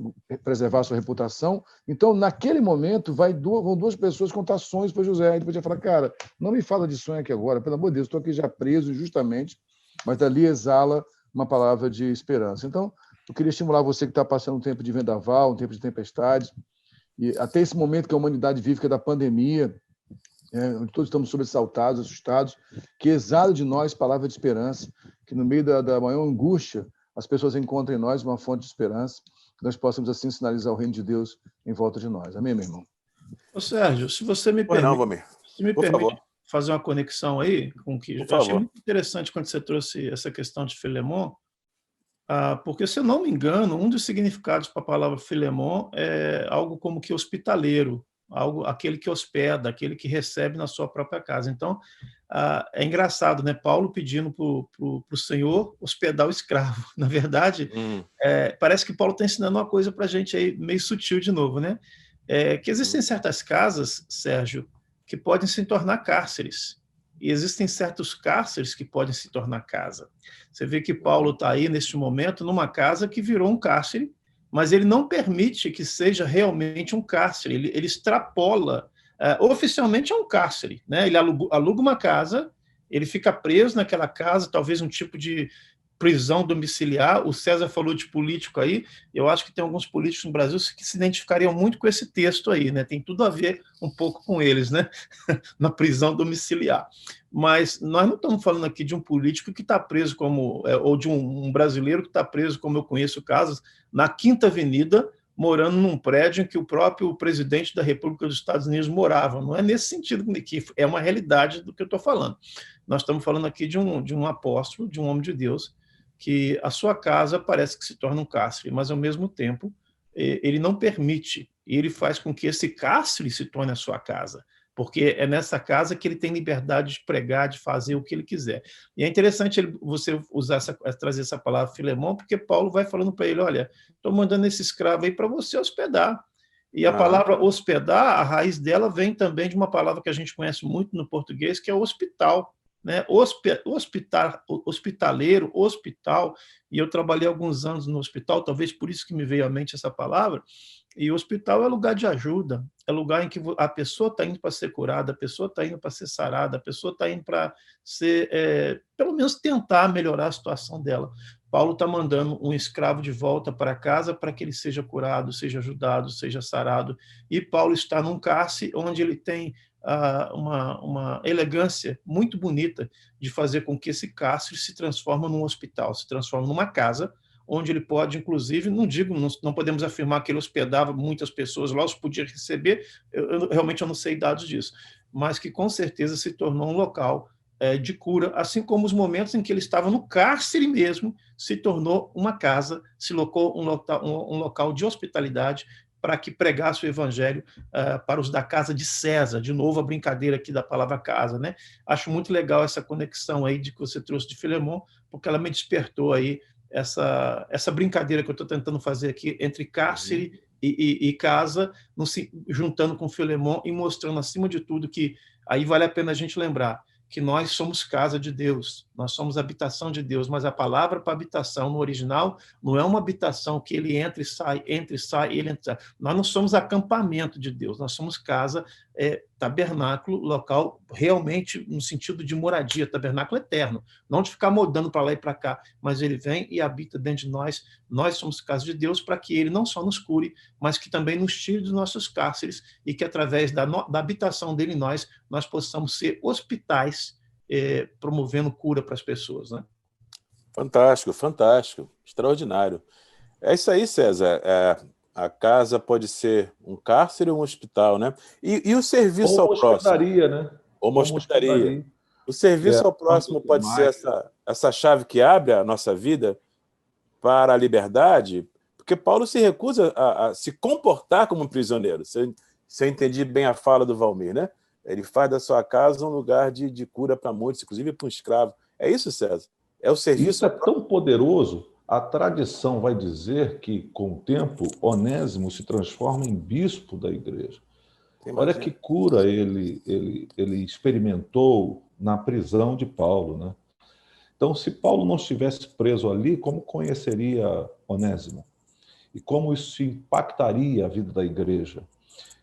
preservar a sua reputação. Então, naquele momento, vão duas pessoas contar sonhos para José. Ele podia falar, cara, não me fala de sonho aqui agora, pelo amor de Deus, estou aqui já preso injustamente, mas dali exala uma palavra de esperança. Então, eu queria estimular você que está passando um tempo de vendaval, um tempo de tempestade, e até esse momento que a humanidade vive, que é da pandemia, onde todos estamos sobressaltados, assustados, que exale de nós palavra de esperança, que no meio da maior angústia, as pessoas encontrem em nós uma fonte de esperança, que nós possamos assim sinalizar o reino de Deus em volta de nós. Amém, meu irmão? Ô, Sérgio, se você me permite fazer uma conexão aí com o que eu achei muito interessante quando você trouxe essa questão de Filemon, porque, se eu não me engano, um dos significados para a palavra Filemon é algo como que hospitaleiro, aquele que hospeda, aquele que recebe na sua própria casa. Então, é engraçado, né? Paulo pedindo para o Senhor hospedar o escravo. Na verdade, parece que Paulo está ensinando uma coisa para a gente aí, meio sutil de novo, né? Que existem certas casas, Sérgio, que podem se tornar cárceres. E existem certos cárceres que podem se tornar casa. Você vê que Paulo está aí, neste momento, numa casa que virou um cárcere, mas ele não permite que seja realmente um cárcere, ele extrapola. Oficialmente é um cárcere, né? Ele aluga uma casa, ele fica preso naquela casa, talvez um tipo de prisão domiciliar. O César falou de político aí, eu acho que tem alguns políticos no Brasil que se identificariam muito com esse texto aí, né? Tem tudo a ver um pouco com eles, né? Na prisão domiciliar. Mas nós não estamos falando aqui de um político que está preso ou de um brasileiro que está preso, como eu conheço casos, na Quinta Avenida, morando num prédio em que o próprio presidente da República dos Estados Unidos morava. Não é nesse sentido que é uma realidade do que eu estou falando. Nós estamos falando aqui de um apóstolo, de um homem de Deus, que a sua casa parece que se torna um cárcere, mas, ao mesmo tempo, ele não permite, e ele faz com que esse cárcere se torne a sua casa, porque é nessa casa que ele tem liberdade de pregar, de fazer o que ele quiser. E é interessante você trazer essa palavra Filemon, porque Paulo vai falando para ele, olha, estou mandando esse escravo aí para você hospedar. E a palavra hospedar, a raiz dela vem também de uma palavra que a gente conhece muito no português, que é hospital, né? Hospitaleiro, hospital, e eu trabalhei alguns anos no hospital, talvez por isso que me veio à mente essa palavra. E o hospital é lugar de ajuda, é lugar em que a pessoa está indo para ser curada, a pessoa está indo para ser sarada, a pessoa está indo para pelo menos tentar melhorar a situação dela. Paulo está mandando um escravo de volta para casa para que ele seja curado, seja ajudado, seja sarado. E Paulo está num cárcere onde ele tem uma elegância muito bonita de fazer com que esse cárcere se transforme num hospital, se transforme numa casa, onde ele pode, inclusive, não podemos afirmar que ele hospedava muitas pessoas lá, os podia receber, realmente eu não sei dados disso, mas que com certeza se tornou um local de cura, assim como os momentos em que ele estava no cárcere mesmo, se tornou uma casa, se locou um local de hospitalidade, para que pregasse o evangelho para os da casa de César. De novo, a brincadeira aqui da palavra casa, né? Acho muito legal essa conexão aí que você trouxe de Filemon, porque ela me despertou aí essa brincadeira que eu estou tentando fazer aqui entre cárcere e casa, juntando com Filemon e mostrando, acima de tudo, que aí vale a pena a gente lembrar que nós somos casa de Deus, nós somos habitação de Deus, mas a palavra para habitação no original não é uma habitação que ele entra e sai, ele entra e sai. Nós não somos acampamento de Deus, nós somos casa, tabernáculo, local realmente no sentido de moradia, tabernáculo eterno, não de ficar mudando para lá e para cá, mas ele vem e habita dentro de nós, nós somos casa de Deus para que ele não só nos cure, mas que também nos tire dos nossos cárceres e que através da habitação dele em nós possamos ser hospitais, promovendo cura para as pessoas, né? Fantástico, fantástico, extraordinário. É isso aí, César. A casa pode ser um cárcere ou um hospital, né? E o serviço ao próximo? Né? Ou uma hospedaria. O serviço ao próximo pode ser essa chave que abre a nossa vida para a liberdade, porque Paulo se recusa a se comportar como um prisioneiro. Se eu entendi bem a fala do Valmir, né? Ele faz da sua casa um lugar de cura para muitos, inclusive para um escravo. É isso, César? É o serviço. Isso é tão poderoso, a tradição vai dizer que, com o tempo, Onésimo se transforma em bispo da igreja. Olha que cura ele experimentou na prisão de Paulo, né? Então, se Paulo não estivesse preso ali, como conheceria Onésimo? E como isso impactaria a vida da igreja?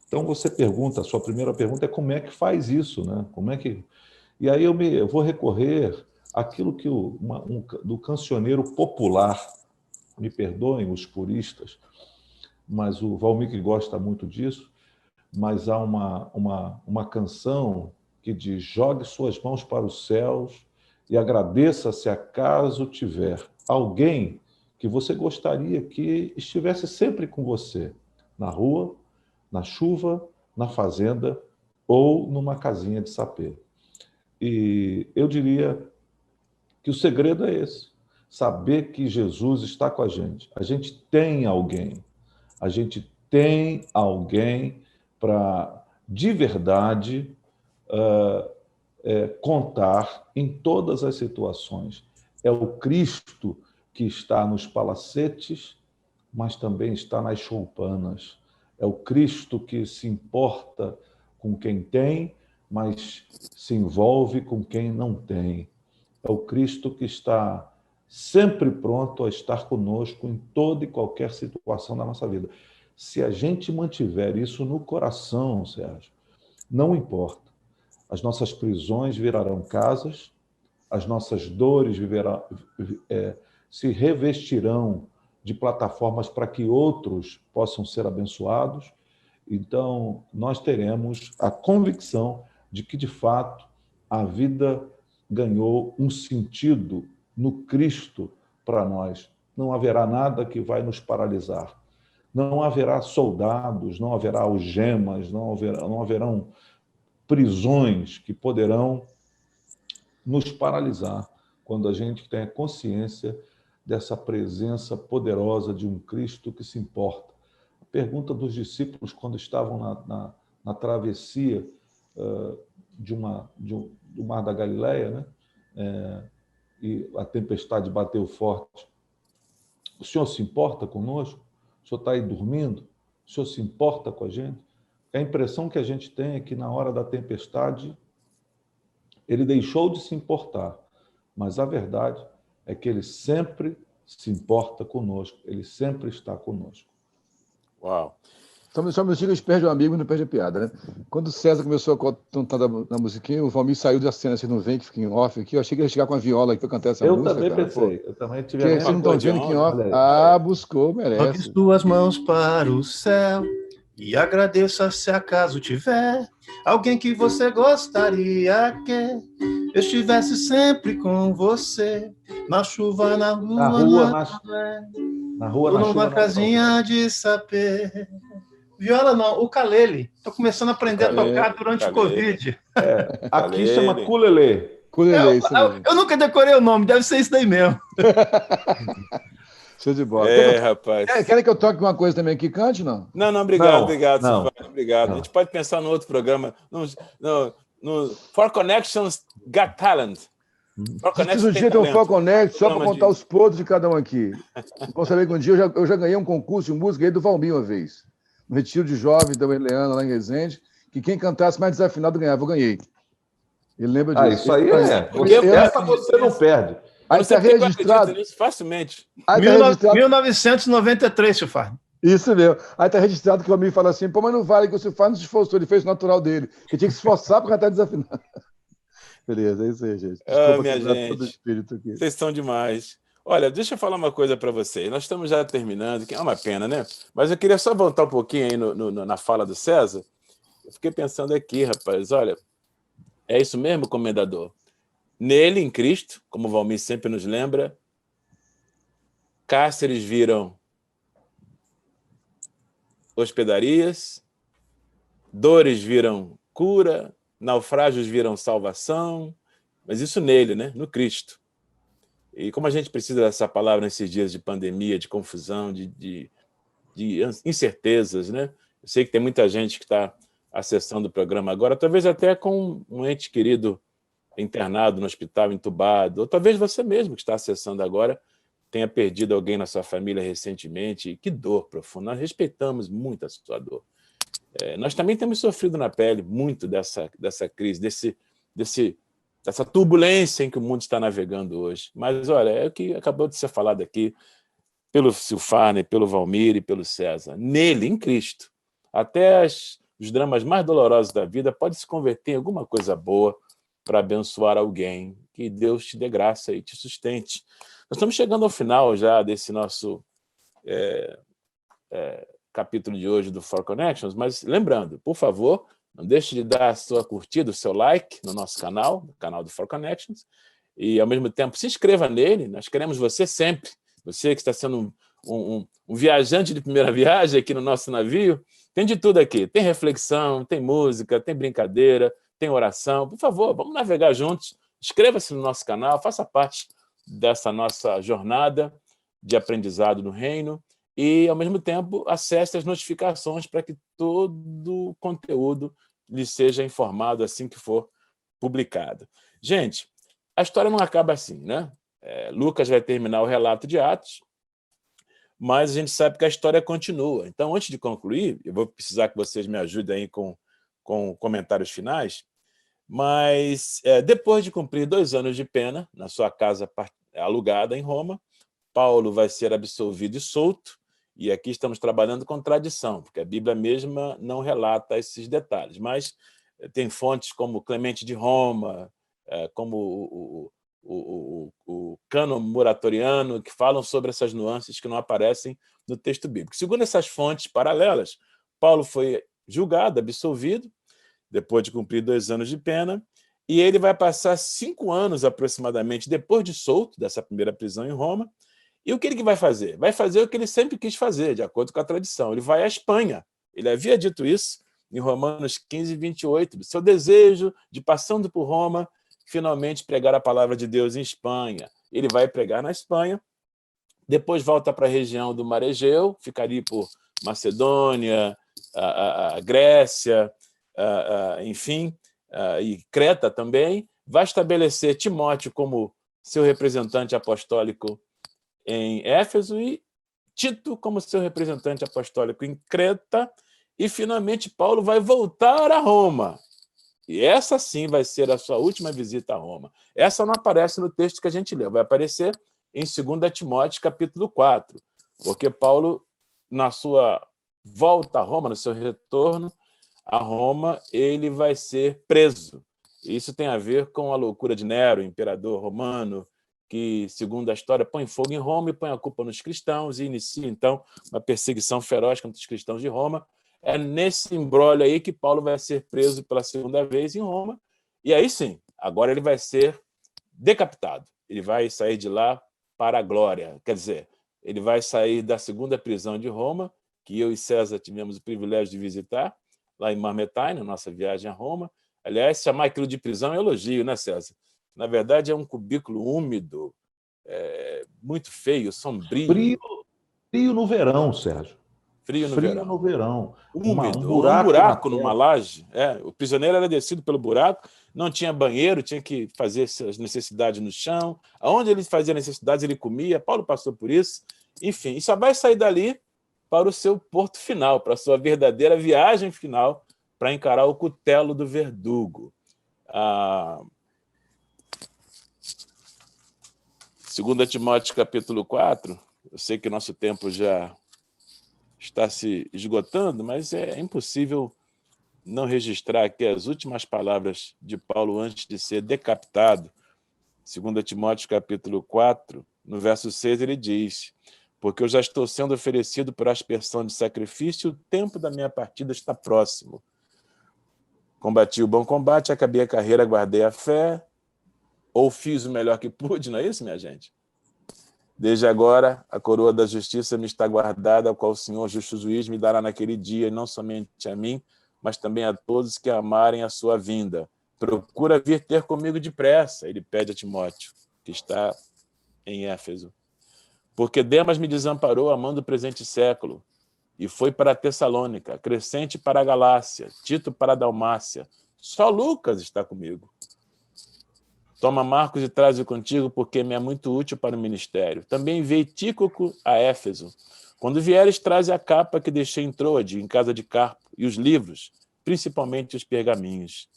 Então, você pergunta, a sua primeira pergunta é como é que faz isso, né? Como é que... E aí eu vou recorrer àquilo que do cancioneiro popular, me perdoem os puristas, mas o Valmir gosta muito disso, mas há uma canção que diz: jogue suas mãos para os céus e agradeça se acaso tiver alguém que você gostaria que estivesse sempre com você, na rua, na chuva, na fazenda ou numa casinha de sapê. E eu diria que o segredo é esse, saber que Jesus está com a gente. A gente tem alguém para, de verdade, contar em todas as situações. É o Cristo que está nos palacetes, mas também está nas choupanas. É o Cristo que se importa com quem tem, mas se envolve com quem não tem. É o Cristo que está sempre pronto a estar conosco em toda e qualquer situação da nossa vida. Se a gente mantiver isso no coração, Sérgio, não importa. As nossas prisões virarão casas, as nossas dores se revestirão de plataformas para que outros possam ser abençoados. Então, nós teremos a convicção de que, de fato, a vida ganhou um sentido no Cristo para nós. Não haverá nada que vai nos paralisar. Não haverá soldados, não haverá algemas, não haverão prisões que poderão nos paralisar quando a gente tem a consciência dessa presença poderosa de um Cristo que se importa. A pergunta dos discípulos quando estavam na travessia do Mar da Galileia, né? E a tempestade bateu forte. O Senhor se importa conosco? O Senhor está aí dormindo? O Senhor se importa com a gente? A impressão que a gente tem é que na hora da tempestade ele deixou de se importar, mas a verdade é que ele sempre se importa conosco, ele sempre está conosco. Uau! Só me diga, a gente perde o amigo e não perde a piada, né? Quando o César começou a cantar na musiquinha, o Valmir saiu da cena, vocês não veem que fica em off aqui, eu achei que ia chegar com a viola aqui para cantar essa música. Eu também pensei, eu também tive a mesma. Vocês não estão vendo aqui em off? Buscou, merece. Jogue suas mãos para o céu e agradeça se acaso tiver alguém que você gostaria que estivesse sempre com você, na chuva, na rua, numa casinha de sapê. Viola não, ukulele. Estou começando a aprender a tocar durante o Covid. Aqui chama ukulele. Eu nunca decorei o nome, deve ser isso daí mesmo. Show de bola. Rapaz. Querem que eu toque uma coisa também aqui, cante, não? Não, obrigado. Obrigado. A gente pode pensar no outro programa. No For Connections Got Talent. Diz um dia tem um For Connect só para contar os podres de cada um aqui. Vamos saber que um dia eu já ganhei um concurso de música aí do Valmir uma vez. No retiro de jovens da Eliana, lá em Resende, que quem cantasse mais desafinado ganhava. Eu ganhei. Ele lembra disso. Isso aí essa você não perde. Aí está registrado. Facilmente. 1993, Silfarno. Isso mesmo. Aí está registrado que o amigo fala assim, pô, mas não vale que o Silfarno não se esforçou, ele fez o natural dele. Ele tinha que se esforçar para cantar desafinado. Beleza, é isso aí, gente. Desculpa, minha gente. Todo o espírito aqui. Vocês são demais. Olha, deixa eu falar uma coisa para vocês. Nós estamos já terminando, que é uma pena, né? Mas eu queria só voltar um pouquinho aí na fala do César. Eu fiquei pensando aqui, rapaz, olha, é isso mesmo, comendador? Nele, em Cristo, como o Valmir sempre nos lembra, cárceres viram hospedarias, dores viram cura, naufrágios viram salvação, mas isso nele, né? No Cristo. E como a gente precisa dessa palavra nesses dias de pandemia, de confusão, de incertezas, né? Eu sei que tem muita gente que está acessando o programa agora, talvez até com um ente querido internado no hospital, entubado, ou talvez você mesmo que está acessando agora tenha perdido alguém na sua família recentemente. Que dor profunda. Nós respeitamos muito a sua dor. Nós também temos sofrido na pele muito dessa crise, dessa turbulência em que o mundo está navegando hoje. Mas, olha, é o que acabou de ser falado aqui pelo Silfarne, pelo Valmir e pelo César. Nele, em Cristo, até os dramas mais dolorosos da vida podem se converter em alguma coisa boa para abençoar alguém. Que Deus te dê graça e te sustente. Nós estamos chegando ao final já desse nosso capítulo de hoje do For Connections, mas lembrando, por favor, não deixe de dar a sua curtida, o seu like no nosso canal, no canal do For Connections, e, ao mesmo tempo, se inscreva nele. Nós queremos você sempre. Você que está sendo um viajante de primeira viagem aqui no nosso navio, tem de tudo aqui. Tem reflexão, tem música, tem brincadeira, tem oração. Por favor, vamos navegar juntos. Inscreva-se no nosso canal, faça parte dessa nossa jornada de aprendizado no reino e, ao mesmo tempo, acesse as notificações para que todo o conteúdo lhe seja informado assim que for publicado. Gente, a história não acaba assim, né? Lucas vai terminar o relato de Atos, mas a gente sabe que a história continua. Então, antes de concluir, eu vou precisar que vocês me ajudem aí com comentários finais, mas depois de cumprir 2 anos de pena na sua casa alugada em Roma, Paulo vai ser absolvido e solto, e aqui estamos trabalhando com tradição, porque a Bíblia mesma não relata esses detalhes, mas tem fontes como Clemente de Roma, como o cânon muratoriano, que falam sobre essas nuances que não aparecem no texto bíblico. Segundo essas fontes paralelas, Paulo foi julgado, absolvido, depois de cumprir 2 anos de pena, e ele vai passar 5 anos aproximadamente depois de solto dessa primeira prisão em Roma. E o que ele vai fazer? Vai fazer o que ele sempre quis fazer, de acordo com a tradição. Ele vai à Espanha. Ele havia dito isso em Romanos 15, 28, do seu desejo de, passando por Roma, finalmente pregar a palavra de Deus em Espanha. Ele vai pregar na Espanha, depois volta para a região do Mar Egeu, ficaria por Macedônia, a Grécia, enfim, e Creta também. Vai estabelecer Timóteo como seu representante apostólico em Éfeso e Tito como seu representante apostólico em Creta. E, finalmente, Paulo vai voltar a Roma. E essa, sim, vai ser a sua última visita a Roma. Essa não aparece no texto que a gente leu, vai aparecer em 2 Timóteo, capítulo 4, porque Paulo, na sua volta a Roma, no seu retorno a Roma, ele vai ser preso. Isso tem a ver com a loucura de Nero, imperador romano, que, segundo a história, põe fogo em Roma e põe a culpa nos cristãos e inicia, então, uma perseguição feroz contra os cristãos de Roma. É nesse imbróglio aí que Paulo vai ser preso pela 2ª vez em Roma, e aí sim, agora ele vai ser decapitado. Ele vai sair de lá para a glória. Quer dizer, ele vai sair da 2ª prisão de Roma, que eu e César tivemos o privilégio de visitar, lá em Marmetai, na nossa viagem a Roma. Aliás, chamar aquilo de prisão é elogio, né, César? Na verdade, é um cubículo úmido, muito feio, sombrio. Frio no verão, Sérgio. Frio no verão. Úmido, um buraco numa laje. O prisioneiro era descido pelo buraco, não tinha banheiro, tinha que fazer suas necessidades no chão. Aonde ele fazia necessidades, ele comia. Paulo passou por isso. Enfim, e só vai sair dali para o seu porto final, para a sua verdadeira viagem final, para encarar o cutelo do verdugo. 2 Timóteo, capítulo 4, eu sei que nosso tempo já está se esgotando, mas é impossível não registrar aqui as últimas palavras de Paulo antes de ser decapitado. 2 Timóteo, capítulo 4, no verso 6, ele diz: porque eu já estou sendo oferecido por aspersão de sacrifício, o tempo da minha partida está próximo. Combati o bom combate, acabei a carreira, guardei a fé, ou fiz o melhor que pude, não é isso, minha gente? Desde agora, a coroa da justiça me está guardada, a qual o Senhor, justo juiz, me dará naquele dia, e não somente a mim, mas também a todos que amarem a sua vinda. Procura vir ter comigo depressa, ele pede a Timóteo, que está em Éfeso. Porque Demas me desamparou, amando o presente século, e foi para a Tessalônica, Crescente para a Galácia, Tito para a Dalmácia. Só Lucas está comigo. Toma Marcos e traze-o contigo, porque me é muito útil para o ministério. Também enviei Tíquico a Éfeso. Quando vieres, traze a capa que deixei em Troade, em casa de Carpo, e os livros, principalmente os pergaminhos.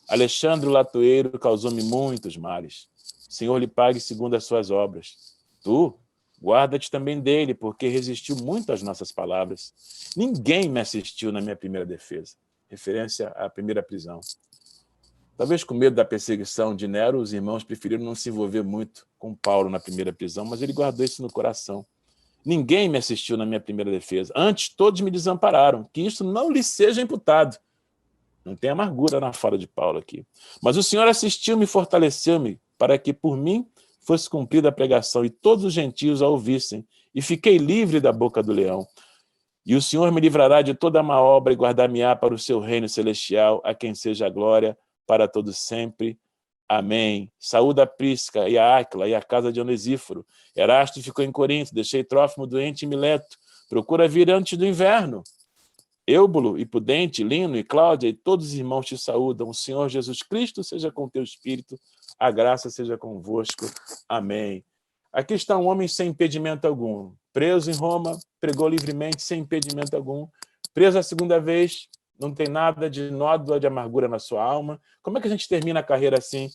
Alexandre o latoeiro causou-me muitos males. O Senhor lhe pague segundo as suas obras. Tu, guarda-te também dele, porque resistiu muito às nossas palavras. Ninguém me assistiu na minha primeira defesa. Referência à primeira prisão. Talvez com medo da perseguição de Nero, os irmãos preferiram não se envolver muito com Paulo na primeira prisão, mas ele guardou isso no coração. Ninguém me assistiu na minha primeira defesa. Antes, todos me desampararam. Que isso não lhe seja imputado. Não tem amargura na fala de Paulo aqui. Mas o Senhor assistiu-me e fortaleceu-me para que, por mim, fosse cumprida a pregação e todos os gentios a ouvissem. E fiquei livre da boca do leão. E o Senhor me livrará de toda má obra e guardar-me-á para o seu reino celestial, a quem seja a glória para todos sempre. Amém. Saúda a Prisca e a Áquila e a casa de Onesíforo. Erasto ficou em Corinto, deixei Trófimo doente em Mileto. Procura vir antes do inverno. Eubulo e Pudente, Lino e Cláudia e todos os irmãos te saúdam. O Senhor Jesus Cristo seja com teu espírito. A graça seja convosco. Amém. Aqui está um homem sem impedimento algum. Preso em Roma, pregou livremente, sem impedimento algum. Preso a segunda vez, não tem nada de nódoa de amargura na sua alma. Como é que a gente termina a carreira assim?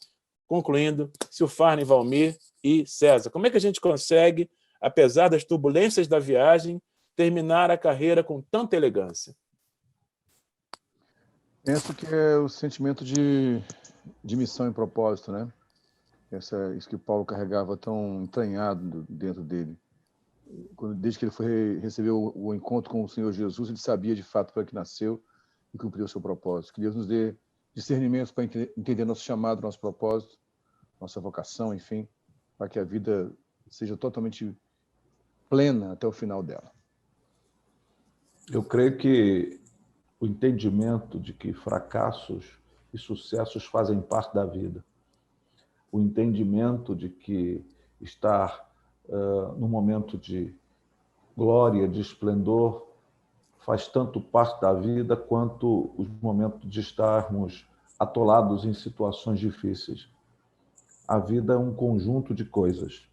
Concluindo, Silfarne, Valmir e César. Como é que a gente consegue, apesar das turbulências da viagem, terminar a carreira com tanta elegância? Penso que é o sentimento de missão e propósito, né? Isso que Paulo carregava tão entranhado dentro dele. Desde que ele recebeu o encontro com o Senhor Jesus, ele sabia de fato para que nasceu e cumpriu o seu propósito. Que Deus nos dê discernimento para entender nosso chamado, nosso propósito, nossa vocação, enfim, para que a vida seja totalmente plena até o final dela. Eu creio que o entendimento de que fracassos e sucessos fazem parte da vida, o entendimento de que estar no momento de glória, de esplendor, faz tanto parte da vida quanto os momentos de estarmos atolados em situações difíceis. A vida é um conjunto de coisas.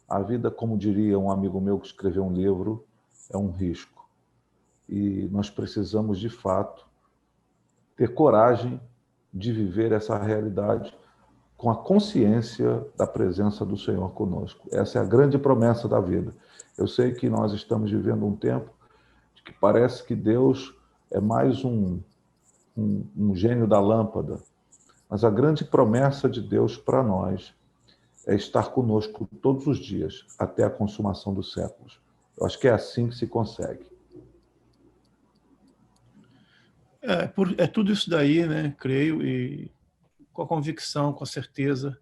A vida, como diria um amigo meu que escreveu um livro, é um risco. E nós precisamos, de fato, ter coragem de viver essa realidade com a consciência da presença do Senhor conosco. Essa é a grande promessa da vida. Eu sei que nós estamos vivendo um tempo de que parece que Deus é mais um gênio da lâmpada, mas a grande promessa de Deus para nós é estar conosco todos os dias, até a consumação dos séculos. Eu acho que é assim que se consegue. É tudo isso daí, né? Creio, e com a convicção, com a certeza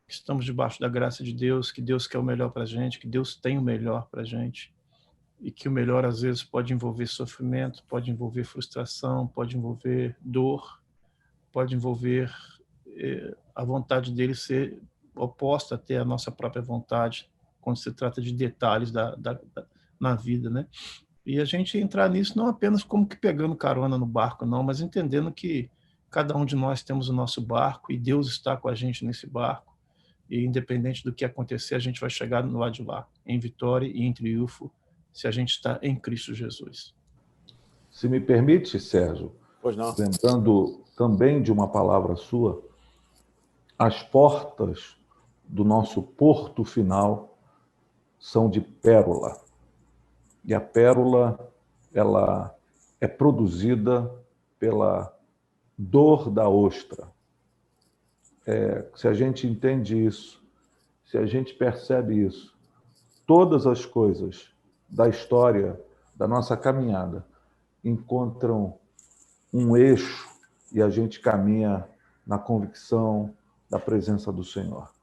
que estamos debaixo da graça de Deus, que Deus quer o melhor para a gente, que Deus tem o melhor para a gente, e que o melhor, às vezes, pode envolver sofrimento, pode envolver frustração, pode envolver dor, pode envolver a vontade dele ser oposta até a nossa própria vontade, quando se trata de detalhes na vida, né? E a gente entrar nisso não apenas como que pegando carona no barco, não, mas entendendo que cada um de nós temos o nosso barco e Deus está com a gente nesse barco. E independente do que acontecer, a gente vai chegar no lado de lá, em vitória e em triunfo, se a gente está em Cristo Jesus. Se me permite, Sérgio, Pois não. lembrando também de uma palavra sua, as portas do nosso porto final são de pérola. E a pérola, ela é produzida pela dor da ostra. Se a gente entende isso, se a gente percebe isso, todas as coisas da história, da nossa caminhada, encontram um eixo e a gente caminha na convicção da presença do Senhor.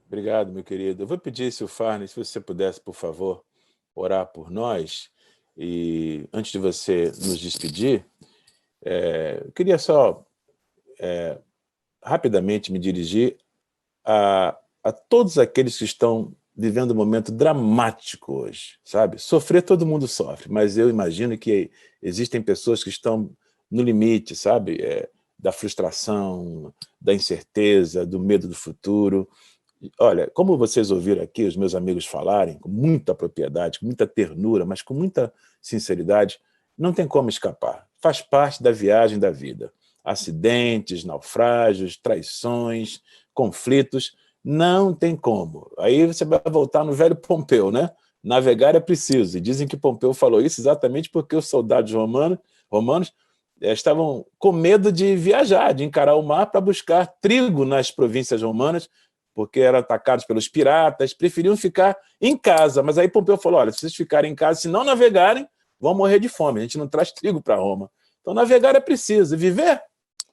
Obrigado, meu querido. Eu vou pedir, Silfarne, se você pudesse, por favor, orar por nós. E antes de você nos despedir, eu queria só rapidamente me dirigir a todos aqueles que estão vivendo um momento dramático hoje, sabe? Sofrer todo mundo sofre, mas eu imagino que existem pessoas que estão no limite, sabe? da frustração, da incerteza, do medo do futuro. Olha, como vocês ouviram aqui os meus amigos falarem, com muita propriedade, com muita ternura, mas com muita sinceridade, não tem como escapar. Faz parte da viagem da vida. Acidentes, naufrágios, traições, conflitos, não tem como. Aí você vai voltar no velho Pompeu, né? Navegar é preciso. E dizem que Pompeu falou isso exatamente porque os soldados romanos estavam com medo de viajar, de encarar o mar para buscar trigo nas províncias romanas, porque eram atacados pelos piratas, preferiam ficar em casa. Mas aí Pompeu falou, olha, se vocês ficarem em casa, se não navegarem, vão morrer de fome, a gente não traz trigo para Roma. Então navegar é preciso. E viver,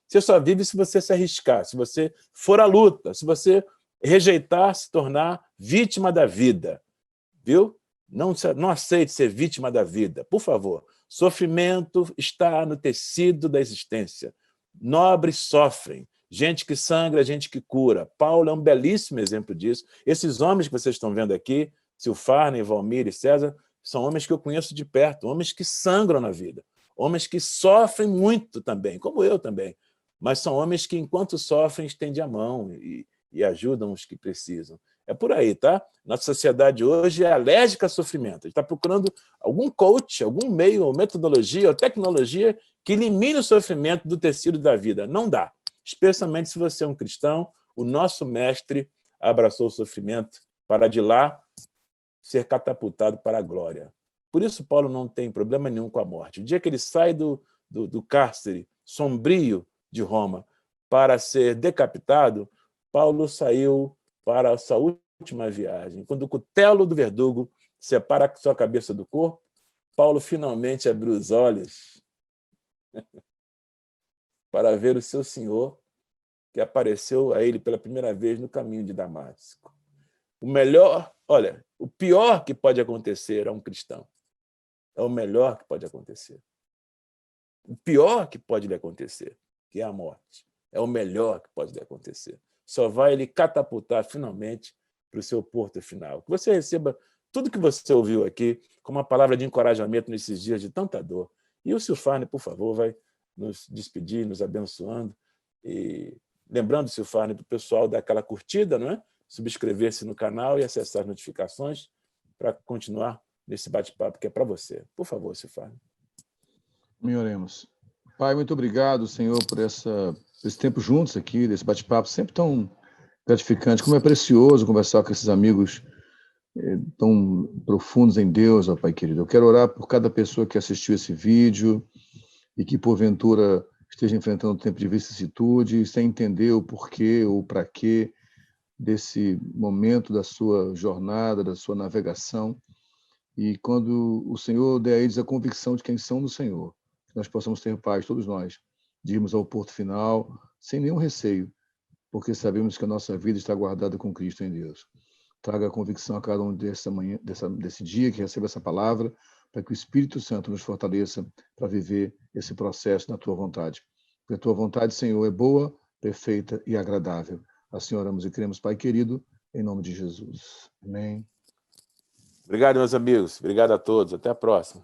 você só vive se você se arriscar, se você for à luta, se você rejeitar, se tornar vítima da vida. Viu? Não aceite ser vítima da vida, por favor. Sofrimento está no tecido da existência. Nobres sofrem. Gente que sangra, gente que cura. Paulo é um belíssimo exemplo disso. Esses homens que vocês estão vendo aqui, Silfarne, Valmir e César, são homens que eu conheço de perto, homens que sangram na vida, homens que sofrem muito também, como eu também, mas são homens que, enquanto sofrem, estendem a mão e ajudam os que precisam. É por aí, tá? Nossa sociedade hoje é alérgica a sofrimento. A gente está procurando algum coach, algum meio, ou metodologia, ou tecnologia que elimine o sofrimento do tecido da vida. Não dá. Especialmente se você é um cristão, o nosso mestre abraçou o sofrimento para de lá ser catapultado para a glória. Por isso Paulo não tem problema nenhum com a morte. O dia que ele sai do cárcere sombrio de Roma para ser decapitado, Paulo saiu para a sua última viagem. Quando o cutelo do verdugo separa a sua cabeça do corpo, Paulo finalmente abriu os olhos para ver o seu Senhor, que apareceu a ele pela primeira vez no caminho de Damasco. O melhor, olha, o pior que pode acontecer a um cristão é o melhor que pode acontecer. O pior que pode lhe acontecer, que é a morte, é o melhor que pode lhe acontecer. Só vai lhe catapultar finalmente para o seu porto final. Que você receba tudo que você ouviu aqui como uma palavra de encorajamento nesses dias de tanta dor. E o Silfarne, por favor, vai nos despedir, nos abençoando. E lembrando, Silfarne, para o pessoal dar aquela curtida, não é? Subscrever-se no canal e acessar as notificações para continuar nesse bate-papo que é para você. Por favor, Silfarne. Oremos. Pai, muito obrigado, Senhor, por esse tempo juntos aqui, desse bate-papo sempre tão gratificante. Como é precioso conversar com esses amigos tão profundos em Deus, ó Pai querido. Eu quero orar por cada pessoa que assistiu esse vídeo e que, porventura, esteja enfrentando um tempo de vicissitude, sem entender o porquê ou para quê desse momento da sua jornada, da sua navegação. E quando o Senhor der a eles a convicção de quem são no Senhor, que nós possamos ter paz, todos nós, de irmos ao porto final, sem nenhum receio, porque sabemos que a nossa vida está guardada com Cristo em Deus. Traga a convicção a cada um desse dia que receba essa palavra, para que o Espírito Santo nos fortaleça para viver esse processo na Tua vontade. Porque a Tua vontade, Senhor, é boa, perfeita e agradável. Assim oramos e cremos, Pai querido, em nome de Jesus. Amém. Obrigado, meus amigos. Obrigado a todos. Até a próxima.